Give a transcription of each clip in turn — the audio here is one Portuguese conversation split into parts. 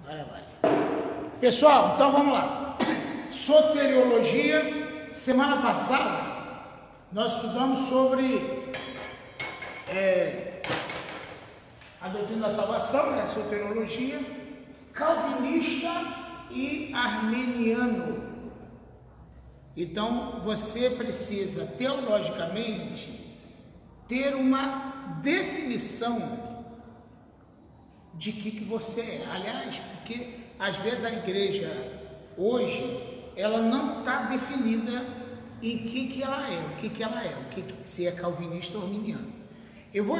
Agora vai. Pessoal, então vamos lá. Soteriologia. Semana passada nós estudamos sobre a doutrina da salvação, né? A soteriologia, calvinista e arminiano. Então você precisa teologicamente ter uma definição de que você é. Aliás, porque às vezes a igreja hoje ela não está definida em que ela é, o que ela é, se é calvinista ou arminiano. Eu vou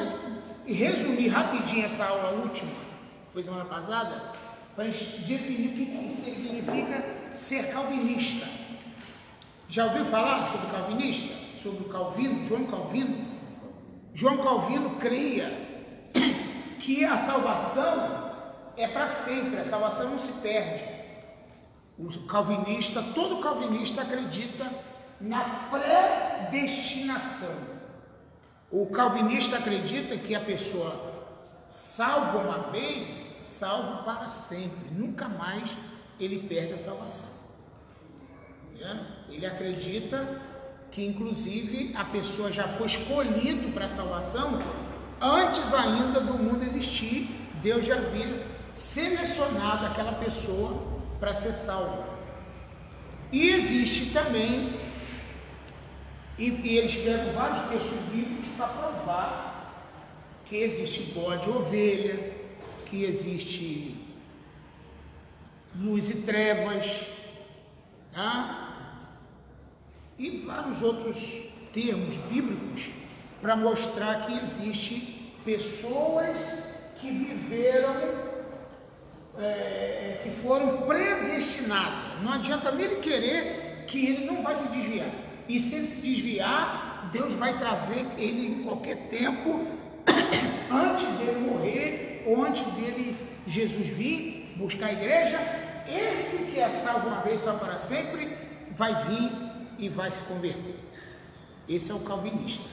resumir rapidinho essa aula última, que foi semana passada, para definir o que significa ser calvinista. Já ouviu falar sobre o calvinista? Sobre o Calvino, João Calvino? João Calvino cria que a salvação é para sempre, a salvação não se perde. Todo calvinista acredita na predestinação. O calvinista acredita que a pessoa salva uma vez, salva para sempre, nunca mais ele perde a salvação. Ele acredita que inclusive a pessoa já foi escolhida para a salvação antes ainda do mundo existir. Deus já havia selecionado aquela pessoa para ser salva. E existe também, e eles pegam vários textos bíblicos para provar que existe bode e ovelha, que existe luz e trevas, tá? E vários outros termos bíblicos para mostrar que existe pessoas que viveram, que foram predestinadas. Não adianta nele querer que ele não vai se desviar. E se ele se desviar, Deus vai trazer ele em qualquer tempo, antes dele morrer, ou antes dele, Jesus vir buscar a igreja. Esse que é salvo uma vez, salvo para sempre, vai vir e vai se converter. Esse é o calvinista.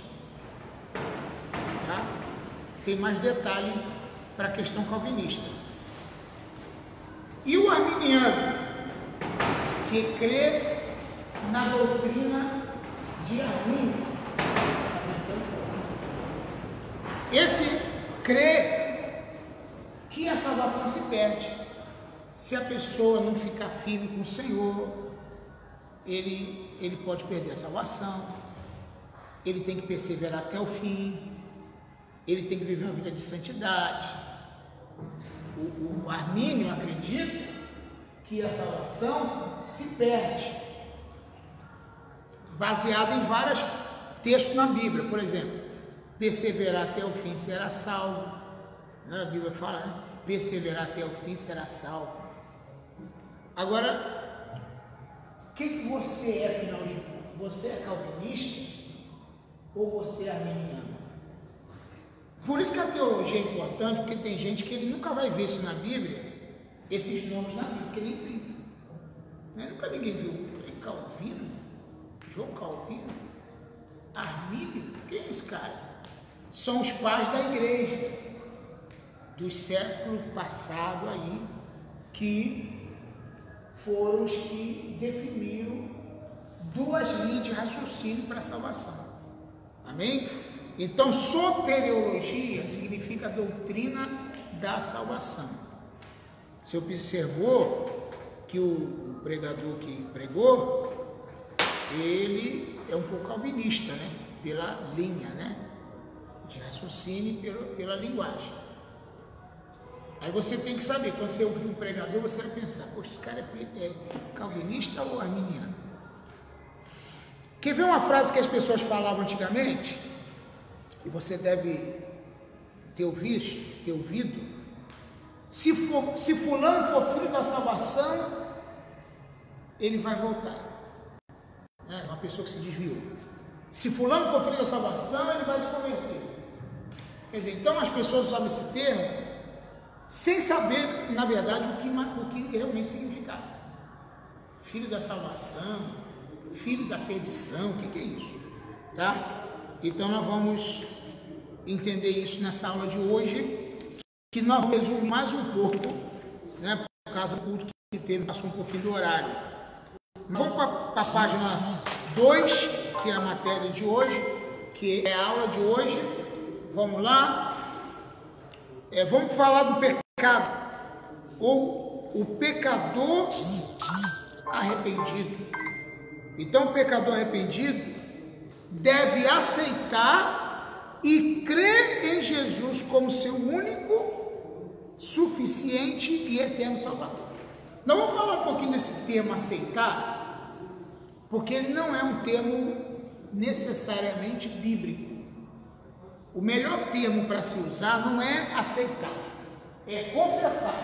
Tá? Tem mais detalhe para a questão calvinista. E o arminiano, que crê na doutrina de Armínio, esse crê que a salvação se perde. Se a pessoa não ficar firme com o Senhor, ele pode perder a salvação, ele tem que perseverar até o fim, ele tem que viver uma vida de santidade. O Armínio acredita que a salvação se perde, baseado em vários textos na Bíblia. Por exemplo, perseverar até o fim será salvo. A Bíblia fala, né? Perseverar até o fim será salvo. Agora, o que você é, afinal de contas? Você é calvinista ou você é arminiano? Por isso que a teologia é importante, porque tem gente que ele nunca vai ver isso na Bíblia, esses nomes na Bíblia, porque nem tem. Nunca ninguém viu Calvino, João Calvino, Armínio. Quem é esse cara? São os pais da igreja do século passado aí, que foram os que definiram duas linhas de raciocínio para a salvação. Amém? Então, soteriologia significa a doutrina da salvação. Você observou que o pregador que pregou, ele é um pouco calvinista, né? Pela linha, né? De raciocínio, pela linguagem. Aí você tem que saber, quando você ouvir um pregador, você vai pensar, poxa, esse cara é calvinista ou arminiano? Quer ver uma frase que as pessoas falavam antigamente? E você deve ter ouvido, se fulano for filho da salvação, ele vai voltar. É uma pessoa que se desviou. Se fulano for filho da salvação, ele vai se converter. Quer dizer, então as pessoas usam esse termo sem saber, na verdade, o que realmente significava. Filho da salvação, filho da perdição, o que é isso? Tá? Então nós vamos entender isso nessa aula de hoje, que nós vamos resumir mais um pouco, né, por causa do culto que teve, passou um pouquinho do horário. Vamos para a página 2, que é a matéria de hoje, que é a aula de hoje. Vamos lá. Vamos falar do pecado, ou o pecador arrependido. Então, o pecador arrependido deve aceitar e crer em Jesus como seu único, suficiente e eterno Salvador. Nós vamos falar um pouquinho desse termo aceitar, porque ele não é um termo necessariamente bíblico. O melhor termo para se usar não é aceitar, é confessar,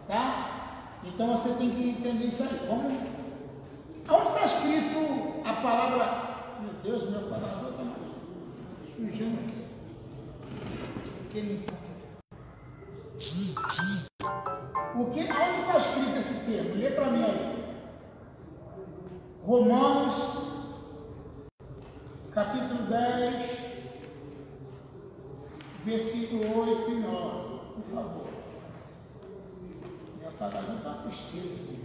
tá? Então você tem que entender isso aí. Onde está escrito a palavra? Meu Deus, meu palavra está sujando aqui. Onde está escrito esse termo? Lê para mim aí. Romanos, capítulo 10, versículo 8 e 9. Por favor. Minha palavra está tristeza aqui.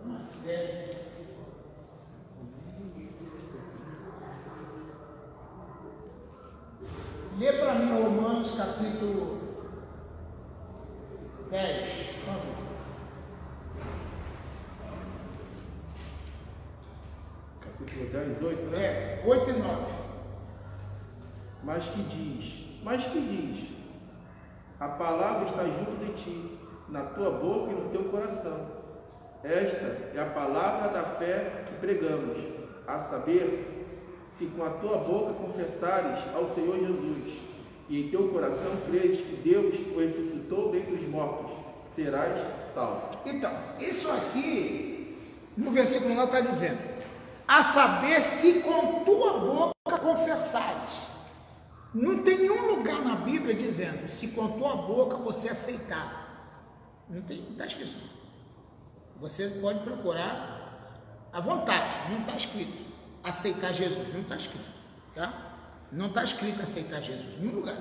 Uma série. Lê para mim Romanos capítulo 10, por favor. Capítulo 10, 8, né? 8 e 9. Mas que diz, a palavra está junto de ti, na tua boca e no teu coração. Esta é a palavra da fé que pregamos, a saber, se com a tua boca confessares ao Senhor Jesus, e em teu coração creres que Deus o ressuscitou dentre os mortos, serás salvo. Então, isso aqui, no versículo 9 está dizendo, a saber, se com tua boca confessares. Não tem nenhum lugar na Bíblia dizendo, se com tua boca você aceitar. Não está escrito. Você pode procurar à vontade, não está escrito aceitar Jesus, não está escrito, tá? Não está escrito aceitar Jesus em nenhum lugar.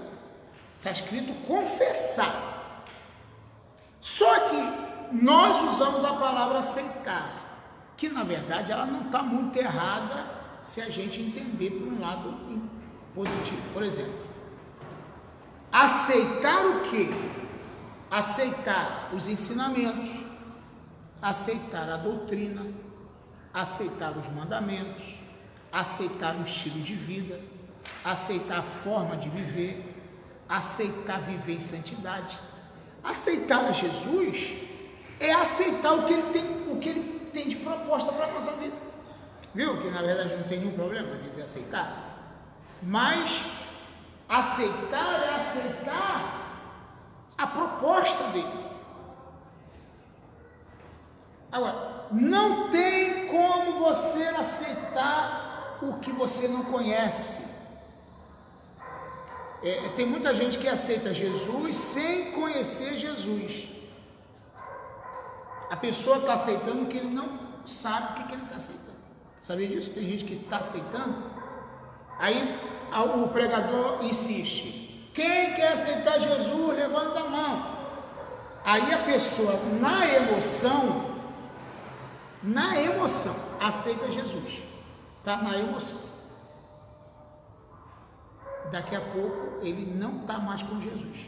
Está escrito confessar. Só que nós usamos a palavra aceitar, que na verdade ela não está muito errada se a gente entender por um lado positivo. Por exemplo, aceitar o quê? Aceitar os ensinamentos, aceitar a doutrina, aceitar os mandamentos, aceitar o estilo de vida, aceitar a forma de viver, aceitar viver em santidade. Aceitar a Jesus é aceitar o que ele tem de proposta para a nossa vida. Viu? Que na verdade não tem nenhum problema dizer aceitar. Mas aceitar é aceitar a proposta dele. Agora, não tem como você aceitar o que você não conhece. Tem muita gente que aceita Jesus sem conhecer Jesus. A pessoa está aceitando o que ele não sabe o que ele está aceitando. Sabia disso? Tem gente que está aceitando. Aí o pregador insiste. Quem quer aceitar Jesus, levanta a mão. Aí a pessoa, na emoção, aceita Jesus. Está na emoção. Daqui a pouco, ele não está mais com Jesus.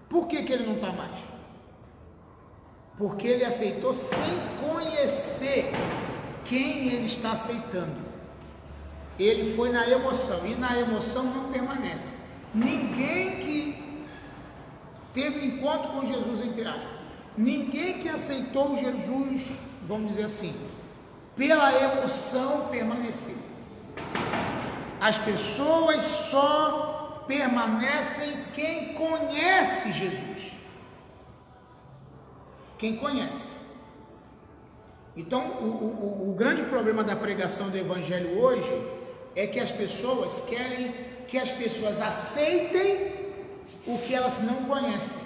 Por que ele não está mais? Porque ele aceitou sem conhecer quem ele está aceitando. Ele foi na emoção, e na emoção não permanece. Ninguém que teve encontro com Jesus, entre aspas, ninguém que aceitou Jesus, vamos dizer assim, pela emoção permaneceu. As pessoas só permanecem quem conhece Jesus. Quem conhece. Então, o grande problema da pregação do Evangelho hoje é que as pessoas querem que as pessoas aceitem o que elas não conhecem.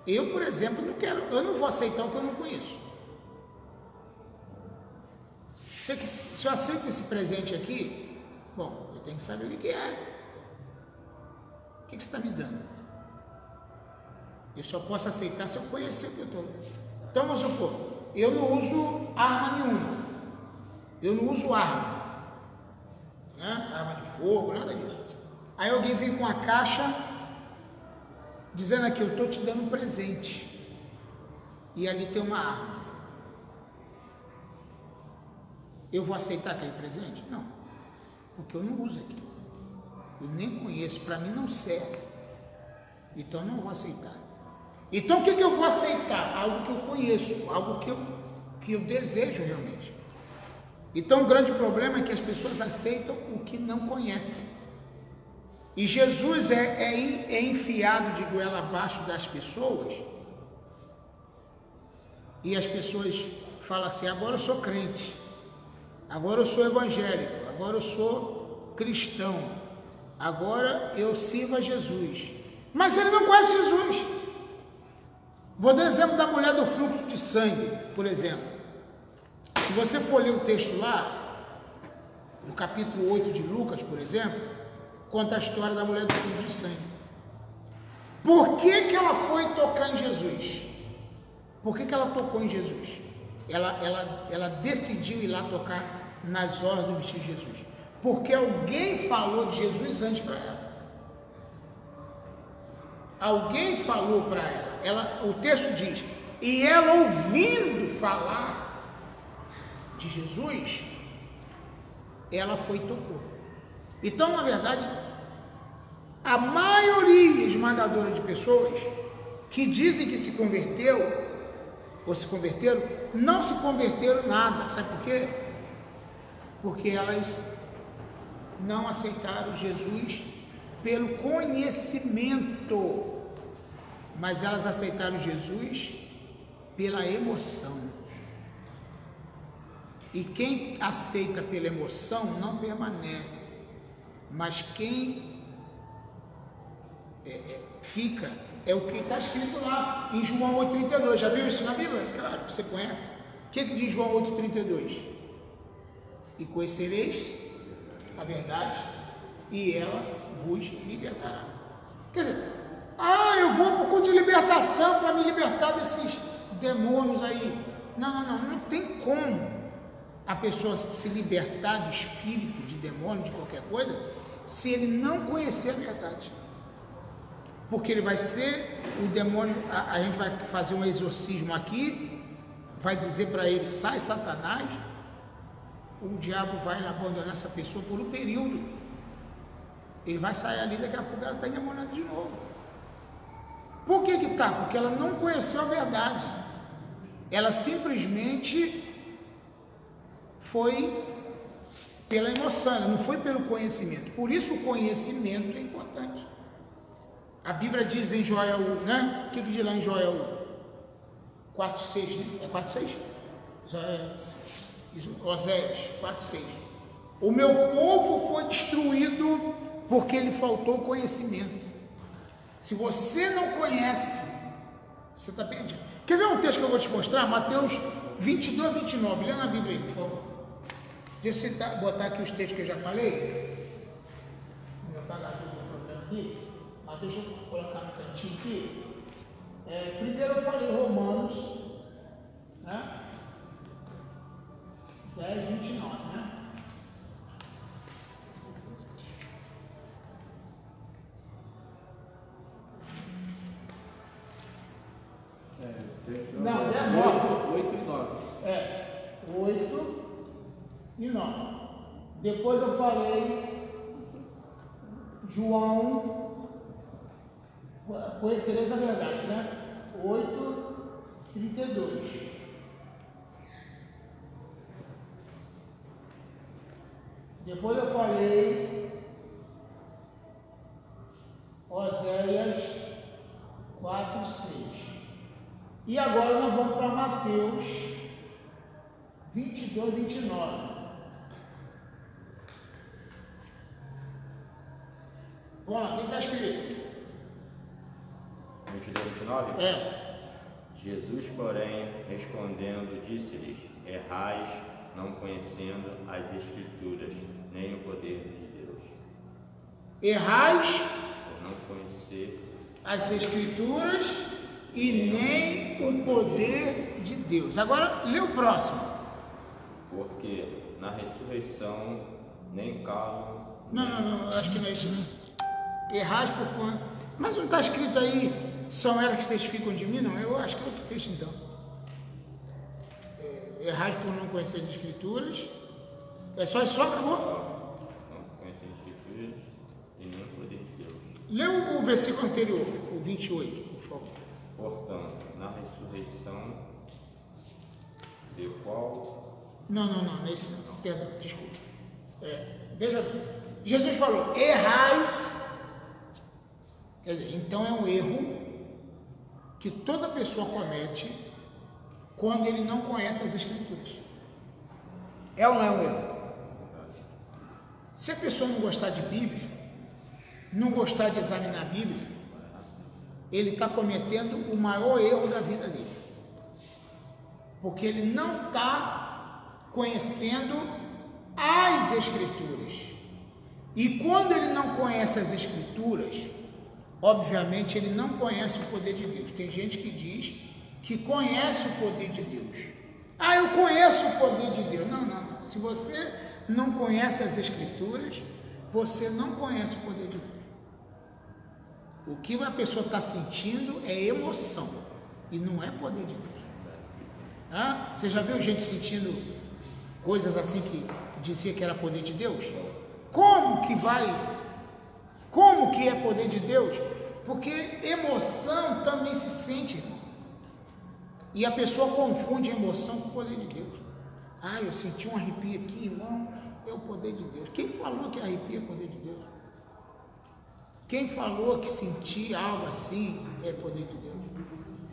Eu, por exemplo, eu não vou aceitar o que eu não conheço. Se eu aceito esse presente aqui, bom, eu tenho que saber o que é. O que você está me dando? Eu só posso aceitar se eu conhecer o que eu estou. Então, vamos supor, eu não uso arma nenhuma. Eu não uso arma. Né? Arma de fogo, nada disso. Aí alguém vem com uma caixa dizendo aqui, eu estou te dando um presente. E ali tem uma arma. Eu vou aceitar aquele presente? Não. Porque eu não uso aquilo. Eu nem conheço, para mim não serve. Então eu não vou aceitar. Então o que eu vou aceitar? Algo que eu conheço, algo que eu desejo realmente. Então o grande problema é que as pessoas aceitam o que não conhecem. E Jesus é enfiado de goela abaixo das pessoas. E as pessoas falam assim, agora eu sou crente, agora eu sou evangélico, agora eu sou cristão, agora eu sirvo a Jesus. Mas ele não conhece Jesus. Vou dar o exemplo da mulher do fluxo de sangue, por exemplo. Se você for ler o texto lá, no capítulo 8 de Lucas, por exemplo, conta a história da mulher do fluxo de sangue. Por que ela foi tocar em Jesus? Por que ela tocou em Jesus? Ela decidiu ir lá tocar nas orlas do vestido de Jesus. Porque alguém falou de Jesus antes para ela. Alguém falou para ela. O texto diz, e ela ouvindo falar de Jesus, ela foi e tocou. Então, na verdade, a maioria esmagadora de pessoas que dizem que se converteu, ou se converteram, não se converteram nada. Sabe por quê? Porque elas não aceitaram Jesus pelo conhecimento, mas elas aceitaram Jesus pela emoção. E quem aceita pela emoção não permanece, mas quem fica é o que está escrito lá em João 8,32. Já viu isso na Bíblia? Claro, você conhece. O que diz João 8,32? E conhecereis a verdade, e ela vos libertará. Quer dizer, eu vou para o culto de libertação para me libertar desses demônios aí. Não tem como a pessoa se libertar de espírito, de demônio, de qualquer coisa, se ele não conhecer a verdade. Porque ele vai ser, o demônio, a gente vai fazer um exorcismo aqui, vai dizer para ele, sai Satanás, o diabo vai abandonar essa pessoa por um período. Ele vai sair ali, daqui a pouco ela está endemoniada de novo. Por que está? Porque ela não conheceu a verdade. Ela simplesmente foi pela emoção, ela não foi pelo conhecimento. Por isso o conhecimento é importante. A Bíblia diz em Joel, né? O que diz lá em Joel 4,6, né? É 4,6? Oséias 4,6. O meu povo foi destruído porque lhe faltou conhecimento. Se você não conhece, você está perdido. Quer ver um texto que eu vou te mostrar? Mateus 22, 29. Lê na Bíblia aí, por favor. Deixa eu botar aqui os textos que eu já falei. Meu apagador do programa aqui. Mas deixa eu colocar no cantinho aqui. Primeiro eu falei Romanos, né? 10, 29, né? Não, é 9. 8 e 9. 8 e 9. Depois eu falei João, conhecereis a verdade, né? 8:32. Depois eu falei Oséias 4:6. E agora nós vamos para Mateus 22, 29. Vamos lá, quem está escrito? 22, 29? Jesus, porém, respondendo, disse-lhes: errais, não conhecendo as Escrituras, nem o poder de Deus. Errais por não conhecer as Escrituras e nem o poder de Deus. Agora, lê o próximo. Porque na ressurreição nem calo. Não, acho que não é isso. Errais por quanto. Mas não está escrito aí, são elas que testificam de mim? Não, eu acho que é outro texto então. Errais por não conhecer as Escrituras. É só isso, acabou? Não conhecer as Escrituras e nem o poder de Deus. Lê o versículo anterior, o 28, por favor. Portanto, na ressurreição de qual... Não, esse não, perdão, desculpa. Veja bem, Jesus falou, errais, quer dizer, então é um erro que toda pessoa comete quando ele não conhece as Escrituras. É ou não é um erro? Se a pessoa não gostar de Bíblia, não gostar de examinar a Bíblia, ele está cometendo o maior erro da vida dele. Porque ele não está conhecendo as Escrituras. E quando ele não conhece as Escrituras, obviamente ele não conhece o poder de Deus. Tem gente que diz que conhece o poder de Deus. Ah, eu conheço o poder de Deus. Não. Se você não conhece as Escrituras, você não conhece o poder de Deus. O que a pessoa está sentindo é emoção e não é poder de Deus. Ah, você já viu gente sentindo coisas assim que dizia que era poder de Deus? Como que é poder de Deus? Porque emoção também se sente, irmão. E a pessoa confunde emoção com o poder de Deus. Ah, eu senti um arrepio aqui, irmão, é o poder de Deus. Quem falou que arrepio é poder de Deus? Quem falou que sentir algo assim é poder de Deus?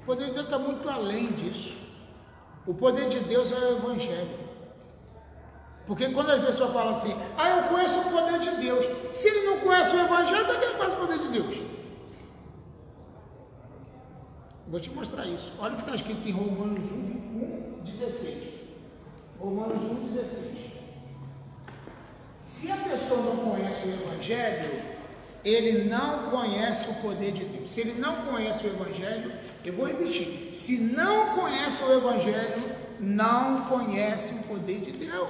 O poder de Deus está muito além disso. O poder de Deus é o Evangelho. Porque quando as pessoas falam assim, eu conheço o poder de Deus. Se ele não conhece o Evangelho, como é que ele conhece o poder de Deus? Vou te mostrar isso. Olha o que está escrito em Romanos 1:16. Romanos 1:16. Se a pessoa não conhece o Evangelho, ele não conhece o poder de Deus. Se ele não conhece o Evangelho, eu vou repetir. Se não conhece o Evangelho, não conhece o poder de Deus.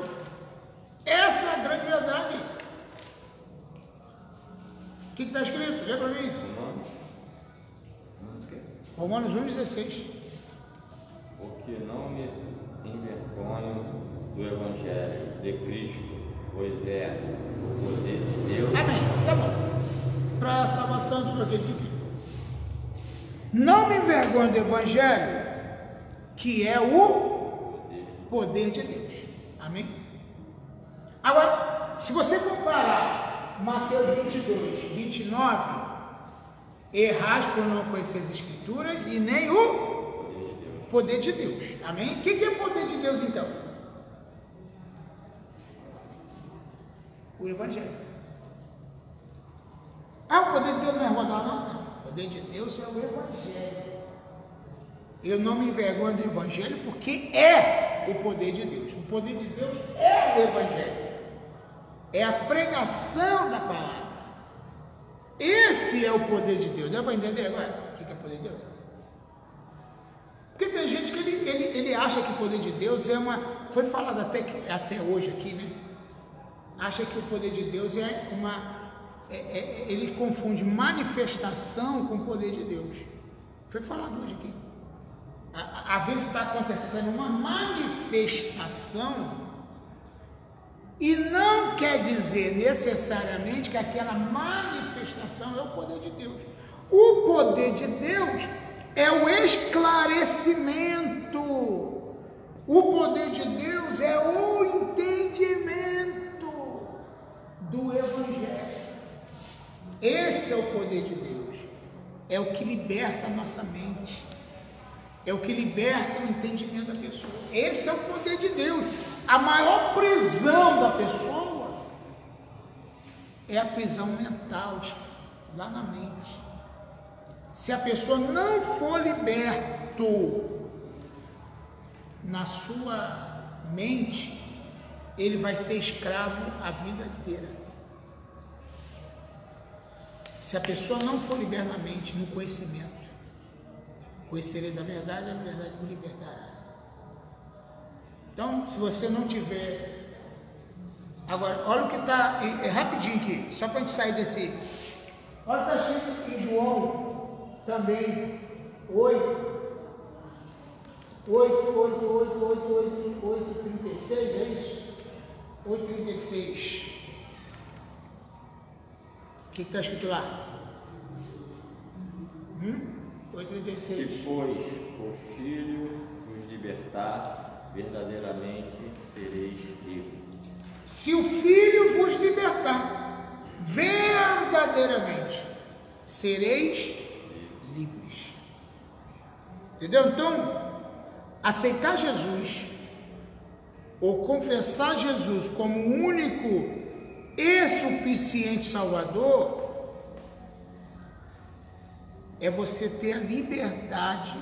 Essa é a grande verdade. O que está escrito? Lê para mim. Romanos 1:16. Porque não me envergonho do Evangelho de Cristo, pois é o poder de Deus. Amém. Tá bom. Para a salvação de qualquer tipo. Não me envergonho do Evangelho, que é o poder de Deus. Amém? Agora, se você comparar Mateus 22:29, errais por não conhecer as Escrituras e nem o poder de Deus. Amém? O que é poder de Deus então? O Evangelho. O poder de Deus não é rodar, não. O poder de Deus é o Evangelho. Eu não me envergonho do Evangelho porque é o poder de Deus. O poder de Deus é o Evangelho. É a pregação da palavra. Esse é o poder de Deus. Deu para entender agora o que é poder de Deus? Porque tem gente que ele acha que o poder de Deus é uma... Foi falado até hoje aqui, né? Acha que o poder de Deus é uma... ele confunde manifestação com o poder de Deus. Foi falado hoje aqui. Às vezes está acontecendo uma manifestação e não quer dizer necessariamente que aquela manifestação é o poder de Deus. O poder de Deus é o esclarecimento. O poder de Deus é o entendimento do Evangelho. Esse é o poder de Deus. É o que liberta a nossa mente. É o que liberta o entendimento da pessoa. Esse é o poder de Deus. A maior prisão da pessoa é a prisão mental, lá na mente. Se a pessoa não for liberto na sua mente, ele vai ser escravo a vida inteira. Se a pessoa não for liberta na mente, no conhecimento, Conhecereis a verdade vos libertará. Então, se você não tiver... Agora, olha o que está... rapidinho aqui, só para a gente sair desse... Olha o que está escrito em João também, 8:36, é isso? 8:36. O que está escrito lá? 8:36. Se, pois, o Filho vos libertar, verdadeiramente sereis livres. Se o Filho vos libertar, verdadeiramente sereis livres. Entendeu? Então, aceitar Jesus ou confessar Jesus como o único e suficiente Salvador é você ter a liberdade,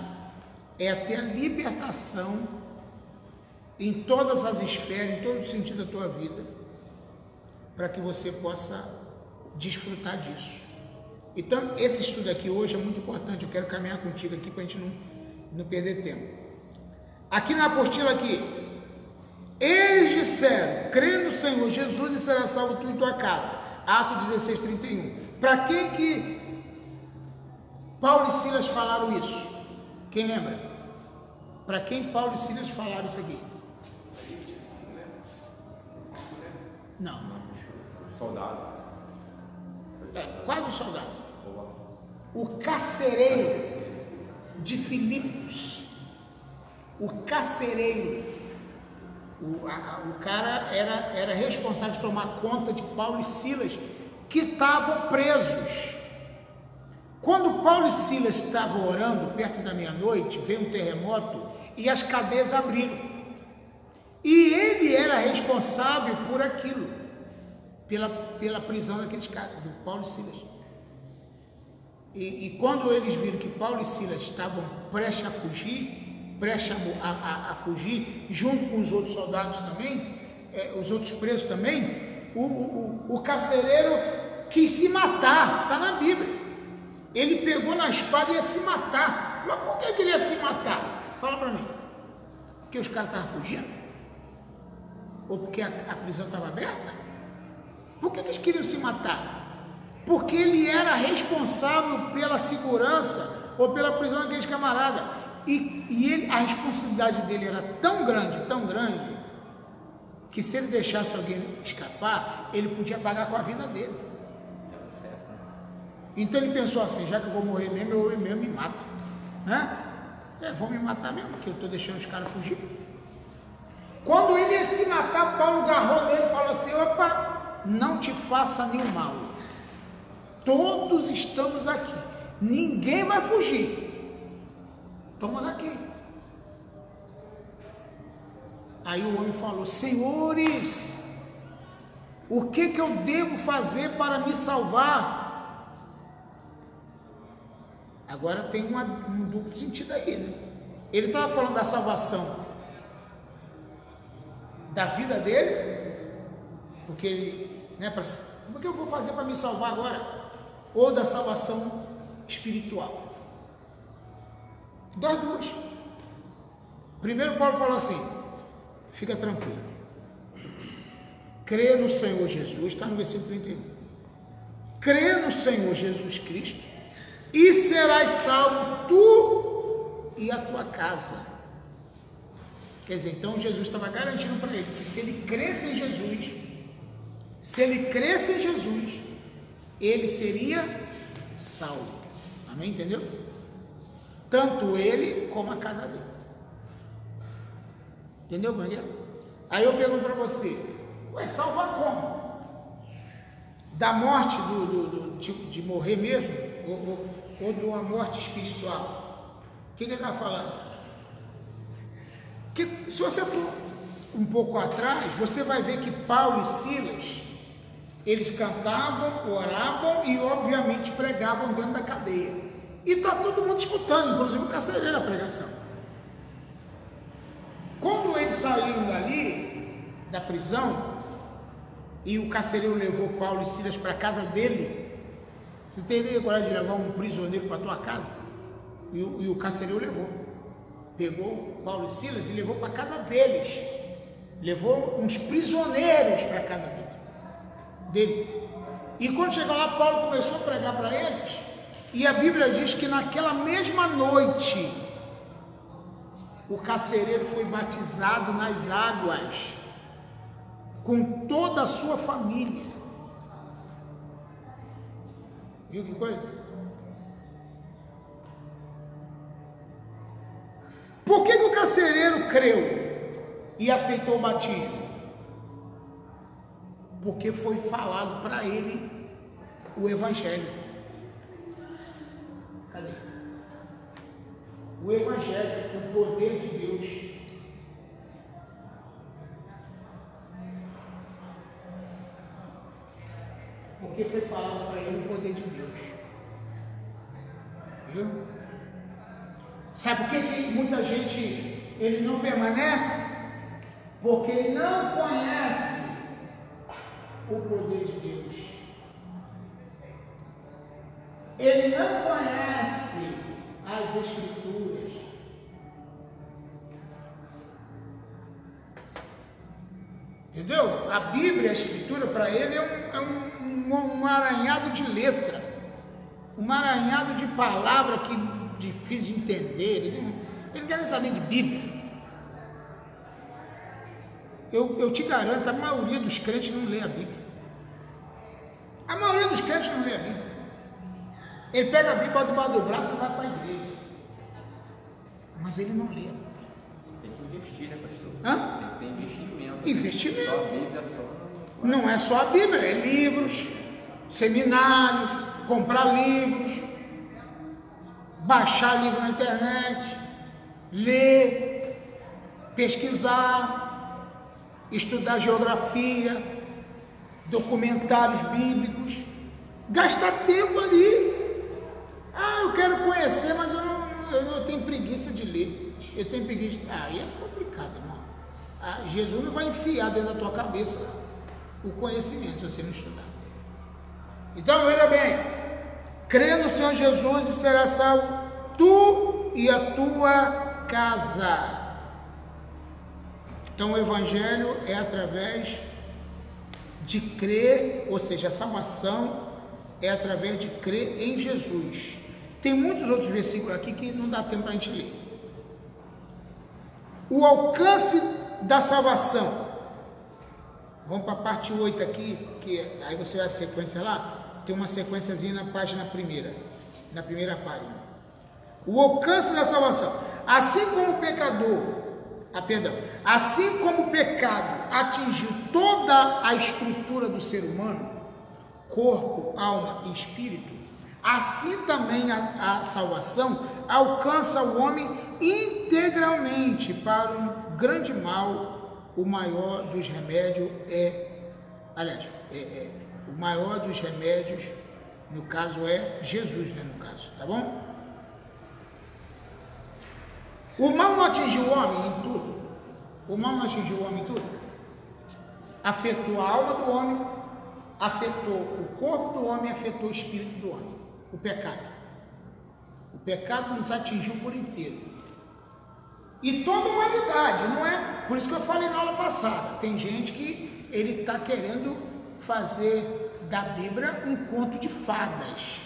é ter a libertação em todas as esferas, em todo o sentido da tua vida, para que você possa desfrutar disso. Então, esse estudo aqui hoje é muito importante, eu quero caminhar contigo aqui para a gente não perder tempo. Aqui na apostila aqui, eles disseram, crê no Senhor Jesus e será salvo tu e tua casa. Atos 16:31. Para quem que Paulo e Silas falaram isso? Quem lembra? Para quem Paulo e Silas falaram isso aqui? Não. Soldado. Quase um soldado. O carcereiro de Filipos. O carcereiro. O cara era responsável de tomar conta de Paulo e Silas, que estavam presos. Quando Paulo e Silas estavam orando perto da meia-noite, veio um terremoto e as cadeias abriram. E ele era responsável por aquilo, pela prisão daqueles caras, do Paulo e Silas. E quando eles viram que Paulo e Silas estavam prestes a fugir, junto com os outros soldados também, os outros presos também, o carcereiro quis se matar, está na Bíblia. Ele pegou na espada e ia se matar. Mas por que ele ia se matar? Fala para mim. Porque os caras estavam fugindo? Ou porque a prisão estava aberta? Por que eles queriam se matar? Porque ele era responsável pela segurança ou pela prisão daqueles camaradas. E a responsabilidade dele era tão grande, que se ele deixasse alguém escapar, ele podia pagar com a vida dele. Então ele pensou assim, já que eu vou morrer mesmo, eu mesmo me mato. Né? Vou me matar mesmo, porque eu estou deixando os caras fugir. Quando ele ia se matar, Paulo agarrou nele e falou assim, opa, não te faça nenhum mal. Todos estamos aqui. Ninguém vai fugir. Estamos aqui. Aí o homem falou, senhores, o que eu devo fazer para me salvar? Agora tem um duplo sentido aí, né? Ele estava falando da salvação da vida dele, porque ele, né, o que eu vou fazer para me salvar agora? Ou da salvação espiritual? Das duas. Primeiro Paulo falou assim, fica tranquilo, crê no Senhor Jesus, está no versículo 31, crê no Senhor Jesus Cristo, e serás salvo tu e a tua casa. Quer dizer, então Jesus estava garantindo para ele que se ele cresce em Jesus, ele seria salvo. Amém? Entendeu? Tanto ele como a casa dele. Entendeu, Bangueira? Aí eu pergunto para você, salvar como? Da morte de morrer mesmo? Ou de uma morte espiritual? O que ele está falando? Que, se você for um pouco atrás, você vai ver que Paulo e Silas, eles cantavam, oravam e obviamente pregavam dentro da cadeia. E está todo mundo escutando, inclusive o carcereiro, a pregação. Quando eles saíram dali, da prisão, e o carcereiro levou Paulo e Silas para a casa dele, você teria coragem de levar um prisioneiro para a tua casa? E o carcereiro levou. Pegou Paulo e Silas e levou para a casa deles. Levou uns prisioneiros para a casa dele. E quando chegou lá, Paulo começou a pregar para eles. E a Bíblia diz que naquela mesma noite, o carcereiro foi batizado nas águas, com toda a sua família. Viu que coisa? Por que o carcereiro creu e aceitou o batismo? Porque foi falado para ele o Evangelho. Cadê? O Evangelho, o poder de Deus. Porque foi falado para ele o poder de Deus. Viu? Sabe por que muita gente ele não permanece? Porque ele não conhece o poder de Deus. Ele não conhece as Escrituras. Entendeu? A Bíblia, a Escritura, para ele é um aranhado de letra, um aranhado de palavra que é difícil de entender. Ele não quer nem saber de Bíblia. Eu te garanto, a maioria dos crentes não lê a Bíblia. A maioria dos crentes não lê a Bíblia. Ele pega a Bíblia, bota debaixo do braço e vai para a igreja. Mas ele não lê. Tem que investir, né, pastor? Hã? Tem que ter investimento. Investimento. Só a Bíblia, Não é só a Bíblia, é livros, seminários, comprar livros, baixar livro na internet, ler, pesquisar, estudar geografia, documentários bíblicos, gastar tempo ali. Eu quero conhecer, mas eu tenho preguiça de ler. Eu tenho preguiça. Aí é complicado, irmão. Jesus não vai enfiar dentro da tua cabeça o conhecimento se você não estudar. Então, veja bem, crê no Senhor Jesus e será salvo tu e a tua casa. Então o Evangelho é através de crer, ou seja, a salvação é através de crer em Jesus. Tem muitos outros versículos aqui que não dá tempo para a gente ler. O alcance da salvação. Vamos para a parte 8 aqui, que aí você vai a sequência lá. Tem uma sequenciazinha na página primeira, na primeira página. O alcance da salvação. Assim como o pecado atingiu toda a estrutura do ser humano, corpo, alma e espírito, assim também a salvação alcança o homem integralmente para um grande mal. O maior dos remédios o maior dos remédios, no caso, é Jesus, né, no caso, tá bom? O mal não atingiu o homem em tudo. O mal não atingiu o homem em tudo. Afetou a alma do homem, afetou o corpo do homem, afetou o espírito do homem. O pecado. O pecado nos atingiu por inteiro. E toda a humanidade, não é? Por isso que eu falei na aula passada. Tem gente que ele está querendo fazer da Bíblia um conto de fadas.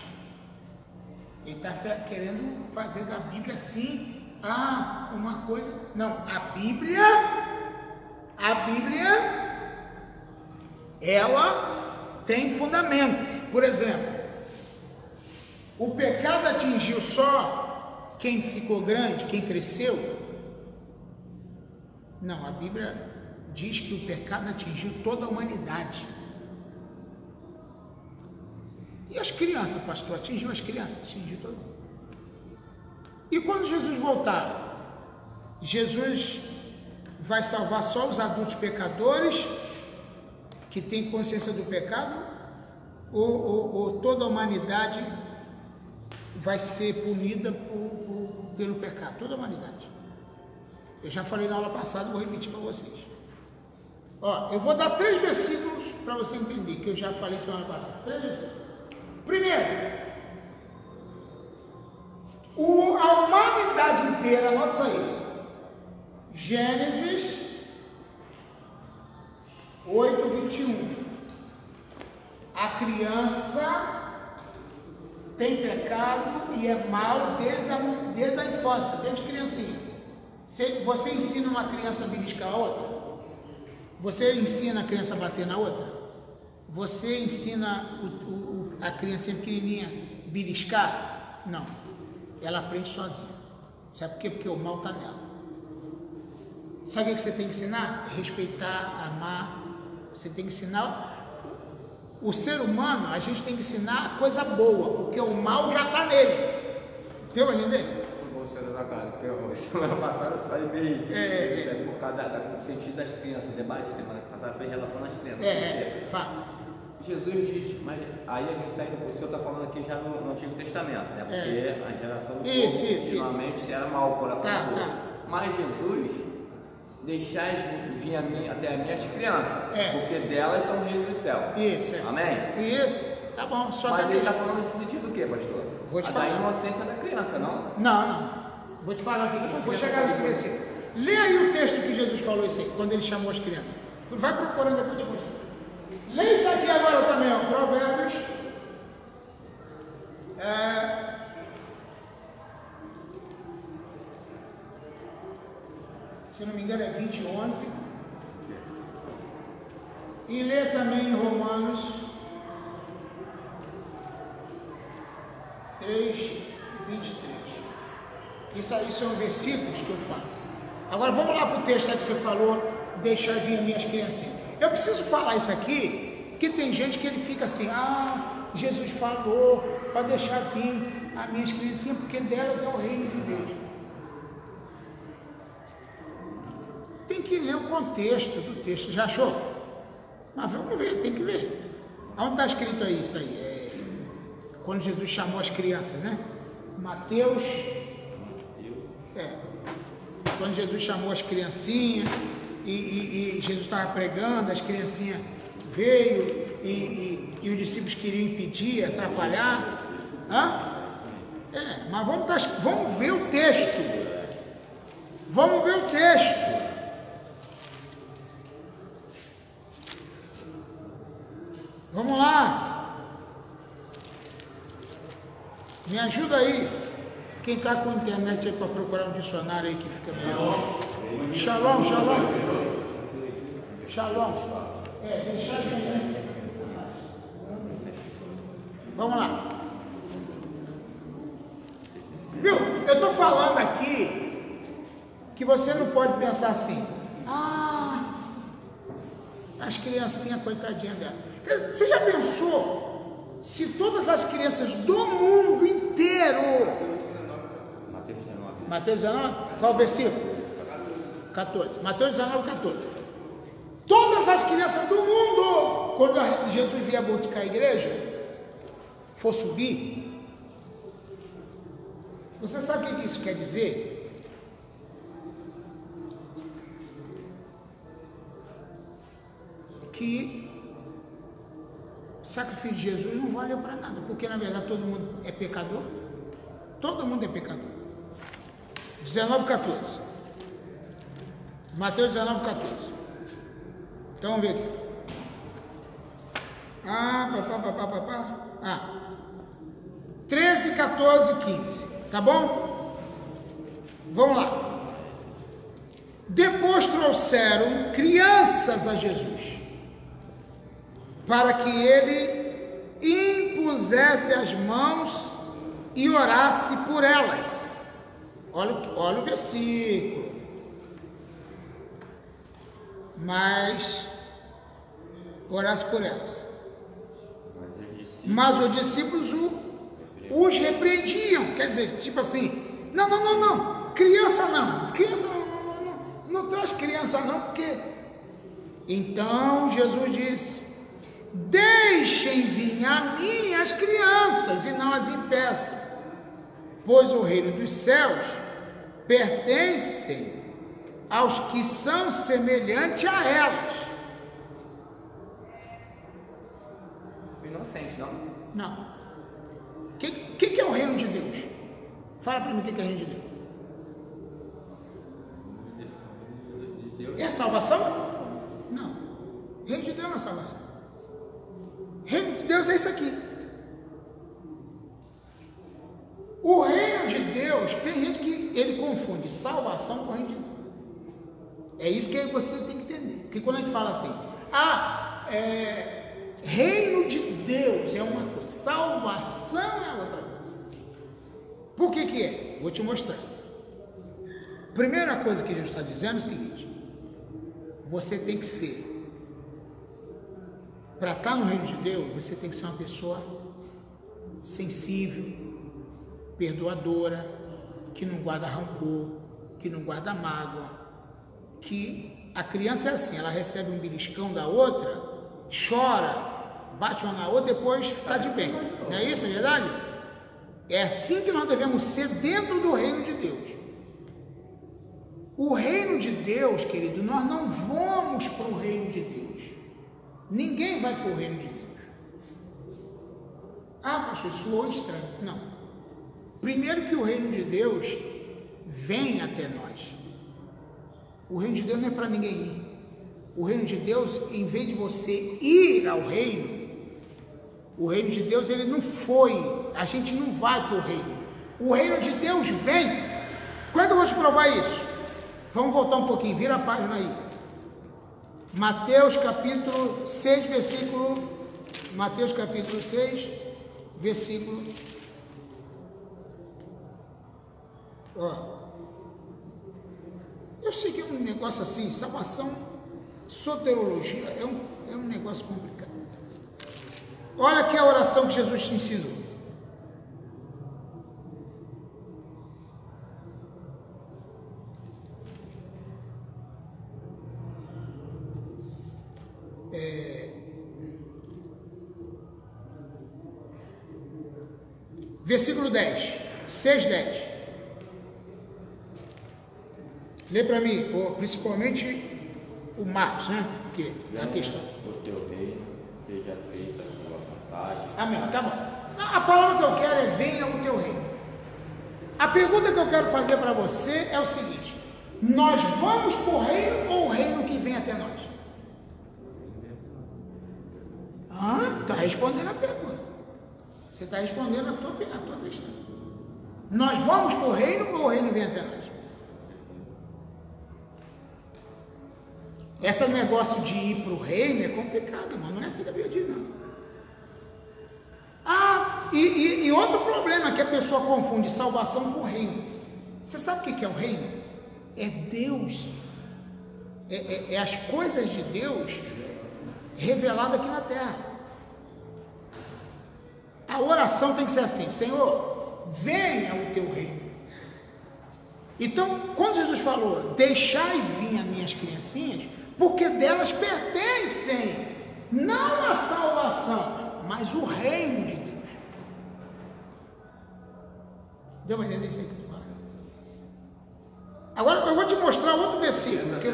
Ele está querendo fazer da Bíblia assim, uma coisa. Não, a Bíblia, ela tem fundamentos. Por exemplo, o pecado atingiu só quem ficou grande, quem cresceu? Não, a Bíblia diz que o pecado atingiu toda a humanidade. E as crianças, pastor? Atingiu as crianças? Atingiu todo mundo. E quando Jesus voltar, Jesus vai salvar só os adultos pecadores que têm consciência do pecado? Ou toda a humanidade vai ser punida pelo pecado? Toda a humanidade. Eu já falei na aula passada, vou repetir para vocês. Eu vou dar 3 versículos para você entender, que eu já falei semana passada. 3 versículos. Primeiro, a humanidade inteira, anota isso aí. Gênesis 8:21. A criança tem pecado e é mal desde a infância, desde criancinha. Você ensina uma criança a beliscar a outra? Você ensina a criança a bater na outra? Você ensina a criancinha pequenininha a beliscar? Não. Ela aprende sozinha. Sabe por quê? Porque o mal está nela. Sabe o que você tem que ensinar? Respeitar, amar. Você tem que ensinar. O ser humano, a gente tem que ensinar coisa boa, porque o mal já está nele. Deu a entender? Semana passada eu saí meio por causa do sentido das crianças, o debate semana passada foi em relação às crianças. Fala. Jesus diz, mas aí a gente sai do senhor está falando aqui já no Antigo Testamento, né? Porque a geração do povo, ultimamente era mau o coração do povo. Mas Jesus, deixais vir até a mim as crianças, porque delas são o reino do céu. Isso. Amém? Isso. Tá bom. Só mas ele está falando nesse sentido do quê, pastor? Vou te falar. Da inocência da criança, não? Não. Vou te falar aqui. Vou chegar nesse versículo. Lê aí o texto que Jesus falou isso aí, quando ele chamou as crianças. Vai procurando depois de você. Lê isso aqui agora também, ó. Provérbios. Se eu não me engano é 20:11. E lê também em Romanos 3:23. Isso aí são versículos que eu falo. Agora vamos lá para o texto aí que você falou, deixar vir as minhas criancinhas. Eu preciso falar isso aqui, que tem gente que ele fica assim, Jesus falou para deixar vir as minhas criancinhas, porque delas é o reino de Deus. Tem que ler o contexto do texto, já achou? Mas vamos ver, tem que ver. Onde está escrito aí isso aí? Quando Jesus chamou as crianças, né? Mateus. Quando Jesus chamou as criancinhas e Jesus estava pregando, as criancinhas veio e os discípulos queriam impedir, atrapalhar. Mas vamos ver o texto. Vamos ver o texto. Vamos lá. Me ajuda aí. Quem está com internet aí para procurar um dicionário aí que fica melhor. Shalom. Deixar aqui. Vamos lá. Viu? Eu estou falando aqui que você não pode pensar assim. As criancinhas, coitadinha dela. Você já pensou se todas as crianças do mundo inteiro... Mateus 19? Qual o versículo? 14. Mateus 19, 14. Todas as crianças do mundo, quando Jesus vier multiplicar a igreja, for subir, você sabe o que isso quer dizer? Que o sacrifício de Jesus não valeu para nada, porque na verdade todo mundo é pecador. Todo mundo é pecador. 19:14. Mateus 19:14. Então vamos ver aqui. 13, 14, 15. Tá bom? Vamos lá. Depois trouxeram crianças a Jesus, para que ele impusesse as mãos e orasse por elas. Olha o versículo. Mas orasse por elas. Mas os discípulos os repreendiam. Quer dizer, tipo assim, não. Criança não. Não traz criança não, porque... Então Jesus disse: deixem vir a mim as crianças e não as impeçam, pois o reino dos céus pertencem aos que são semelhantes a elas. Inocente, não? Não. O que é o reino de Deus? Fala para mim o que é o reino de Deus. salvação? Não. O reino de Deus não é salvação. O reino de Deus é isso aqui. O reino de Deus, tem gente que ele confunde salvação com o reino de Deus. É isso que você tem que entender. Porque quando a gente fala assim, reino de Deus é uma coisa, salvação é outra coisa. Por que que é? Vou te mostrar. Primeira coisa que Jesus está dizendo é o seguinte: você tem que ser, para estar no reino de Deus, você tem que ser uma pessoa sensível, perdoadora, que não guarda rancor, que não guarda mágoa, que a criança é assim, ela recebe um beliscão da outra, chora, bate uma na outra, depois está de bem. Não é isso, é verdade? É assim que nós devemos ser dentro do reino de Deus. O reino de Deus, querido, nós não vamos para o reino de Deus. Ninguém vai para o reino de Deus. Pastor, isso soou estranho. Não. Primeiro que o reino de Deus vem até nós. O reino de Deus não é para ninguém ir. O reino de Deus, em vez de você ir ao reino, o reino de Deus, ele não foi. A gente não vai para o reino. O reino de Deus vem. Como é que eu vou te provar isso? Vamos voltar um pouquinho, vira a página aí. Mateus capítulo 6, versículo... Mateus capítulo 6, versículo... Eu sei que é um negócio assim, salvação, soterologia, é um negócio complicado. Olha aqui a oração que Jesus te ensinou. Versículo 10, 6:10. Lê para mim, principalmente o Marcos, né? Porque a questão. O teu reino seja feita a tua vontade. Amém, tá bom. A palavra que eu quero é venha o teu reino. A pergunta que eu quero fazer para você é o seguinte: nós vamos para o reino ou o reino que vem até nós? Está respondendo a pergunta. Você está respondendo a tua questão. Nós vamos para o reino ou o reino vem até nós? Esse negócio de ir para o reino é complicado, irmão. Não é assim que a Bíblia diz, não. E outro problema é que a pessoa confunde salvação com reino. Você sabe o que é o reino? É Deus. É as coisas de Deus reveladas aqui na terra. A oração tem que ser assim: Senhor, venha o teu reino. Então, quando Jesus falou, deixai vir as minhas criancinhas, porque delas pertencem, não a salvação, mas o reino de Deus. Deu para entender isso aí que tu fala? Agora eu vou te mostrar outro versículo. Entra até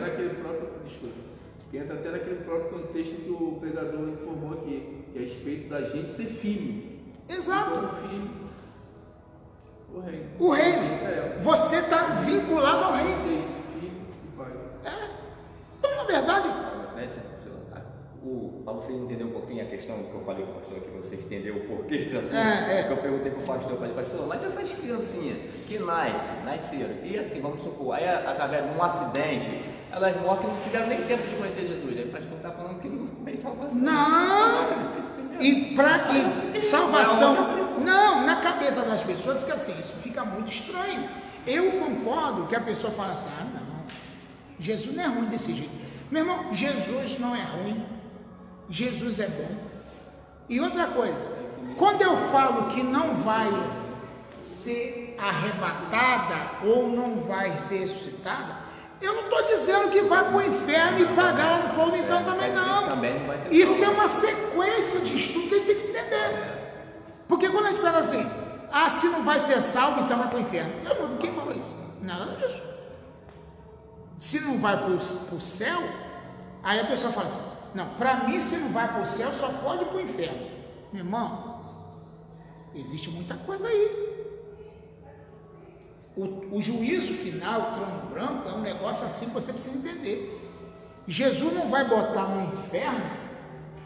naquele próprio contexto que o pregador informou aqui, que é a respeito da gente ser filho. Exato. Então, filho, o reino. Você está vinculado ao reino. Filho e pai. Então, na verdade, para você entender um pouquinho a questão que eu falei com o pastor aqui, para você entender o porquê desse assunto, que eu perguntei para o pastor, eu falei, pastor, mas essas criancinhas que nasceram, e assim, vamos supor, aí através de um acidente, elas morrem, não tiveram nem tempo de conhecer Jesus. Aí o pastor está falando que não tem salvação. Não! E salvação, não, na cabeça das pessoas fica assim, isso fica muito estranho. Eu concordo que a pessoa fala assim, não, Jesus não é ruim desse jeito. Meu irmão, Jesus não é ruim, Jesus é bom. E outra coisa, quando eu falo que não vai ser arrebatada ou não vai ser ressuscitada, eu não estou dizendo que vai para o inferno e pagar lá no fogo do inferno também, não. Isso é uma sequência de estudo que a gente tem que entender. Porque quando a gente fala assim, se não vai ser salvo, então vai para o inferno. Quem falou isso? Nada disso. Se não vai para o céu, aí a pessoa fala assim, não, para mim se não vai para o céu, só pode ir para o inferno. Meu irmão, existe muita coisa aí. O juízo final, o trono branco, é um negócio assim que você precisa entender. Jesus não vai botar no inferno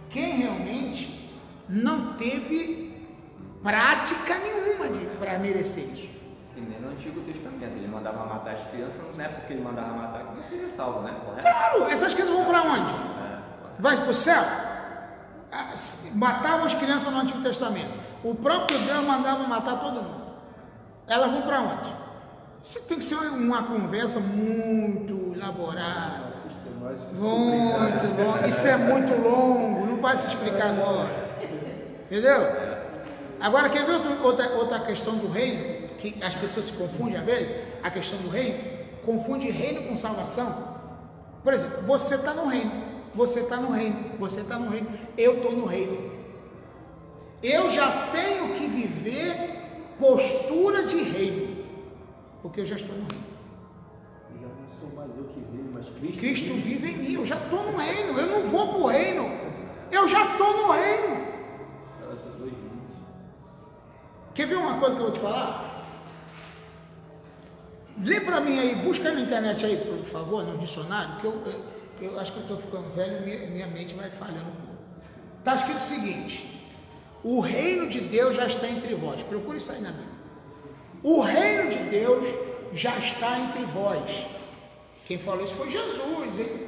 quem realmente não teve prática nenhuma para merecer isso. E nem no Antigo Testamento, ele mandava matar as crianças, não é porque ele mandava matar que não seria salvo, né? Correto? Claro, essas crianças vão para onde? Vai para o céu? Matavam as crianças no Antigo Testamento. O próprio Deus mandava matar todo mundo. Elas vão para onde? Isso tem que ser uma conversa muito elaborada. Muito longo. Isso é muito longo, não vai se explicar agora. Entendeu? Agora, quer ver outra questão do reino? Que as pessoas se confundem às vezes? A questão do reino? Confunde reino com salvação. Por exemplo, você está no reino. Você está no reino. Você está no reino. Eu estou no reino. Eu já tenho que viver postura de reino. Porque eu já estou no reino. Já não sou mais eu que vivo, mas Cristo vive em mim. Eu já estou no reino. Eu não vou para o reino. Eu já estou no reino. Quer ver uma coisa que eu vou te falar? Lê para mim aí, busca aí na internet aí, por favor, no dicionário, que eu acho que eu estou ficando velho e minha mente vai falhando um pouco. Está escrito o seguinte: o reino de Deus já está entre vós. Procure isso aí na Bíblia. O reino de Deus já está entre vós. Quem falou isso foi Jesus, hein?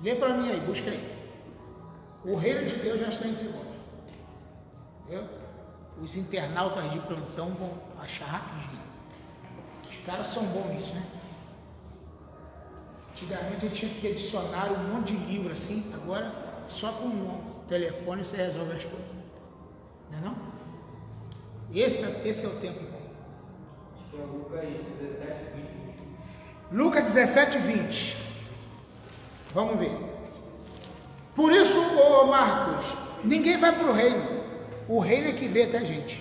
Lê para mim aí, busca aí. O reino de Deus já está entre vós. Entendeu? Os internautas de plantão vão achar rapidinho. Os caras são bons nisso, né? Antigamente a gente tinha que adicionar um monte de livro assim, agora só com um telefone você resolve as coisas. Não é não? Esse é o tempo bom. Acho que é Lucas 17, 20. Lucas 17, 20. Vamos ver. Por isso, ô Marcos, ninguém vai para o reino. O reino é que vê até a gente.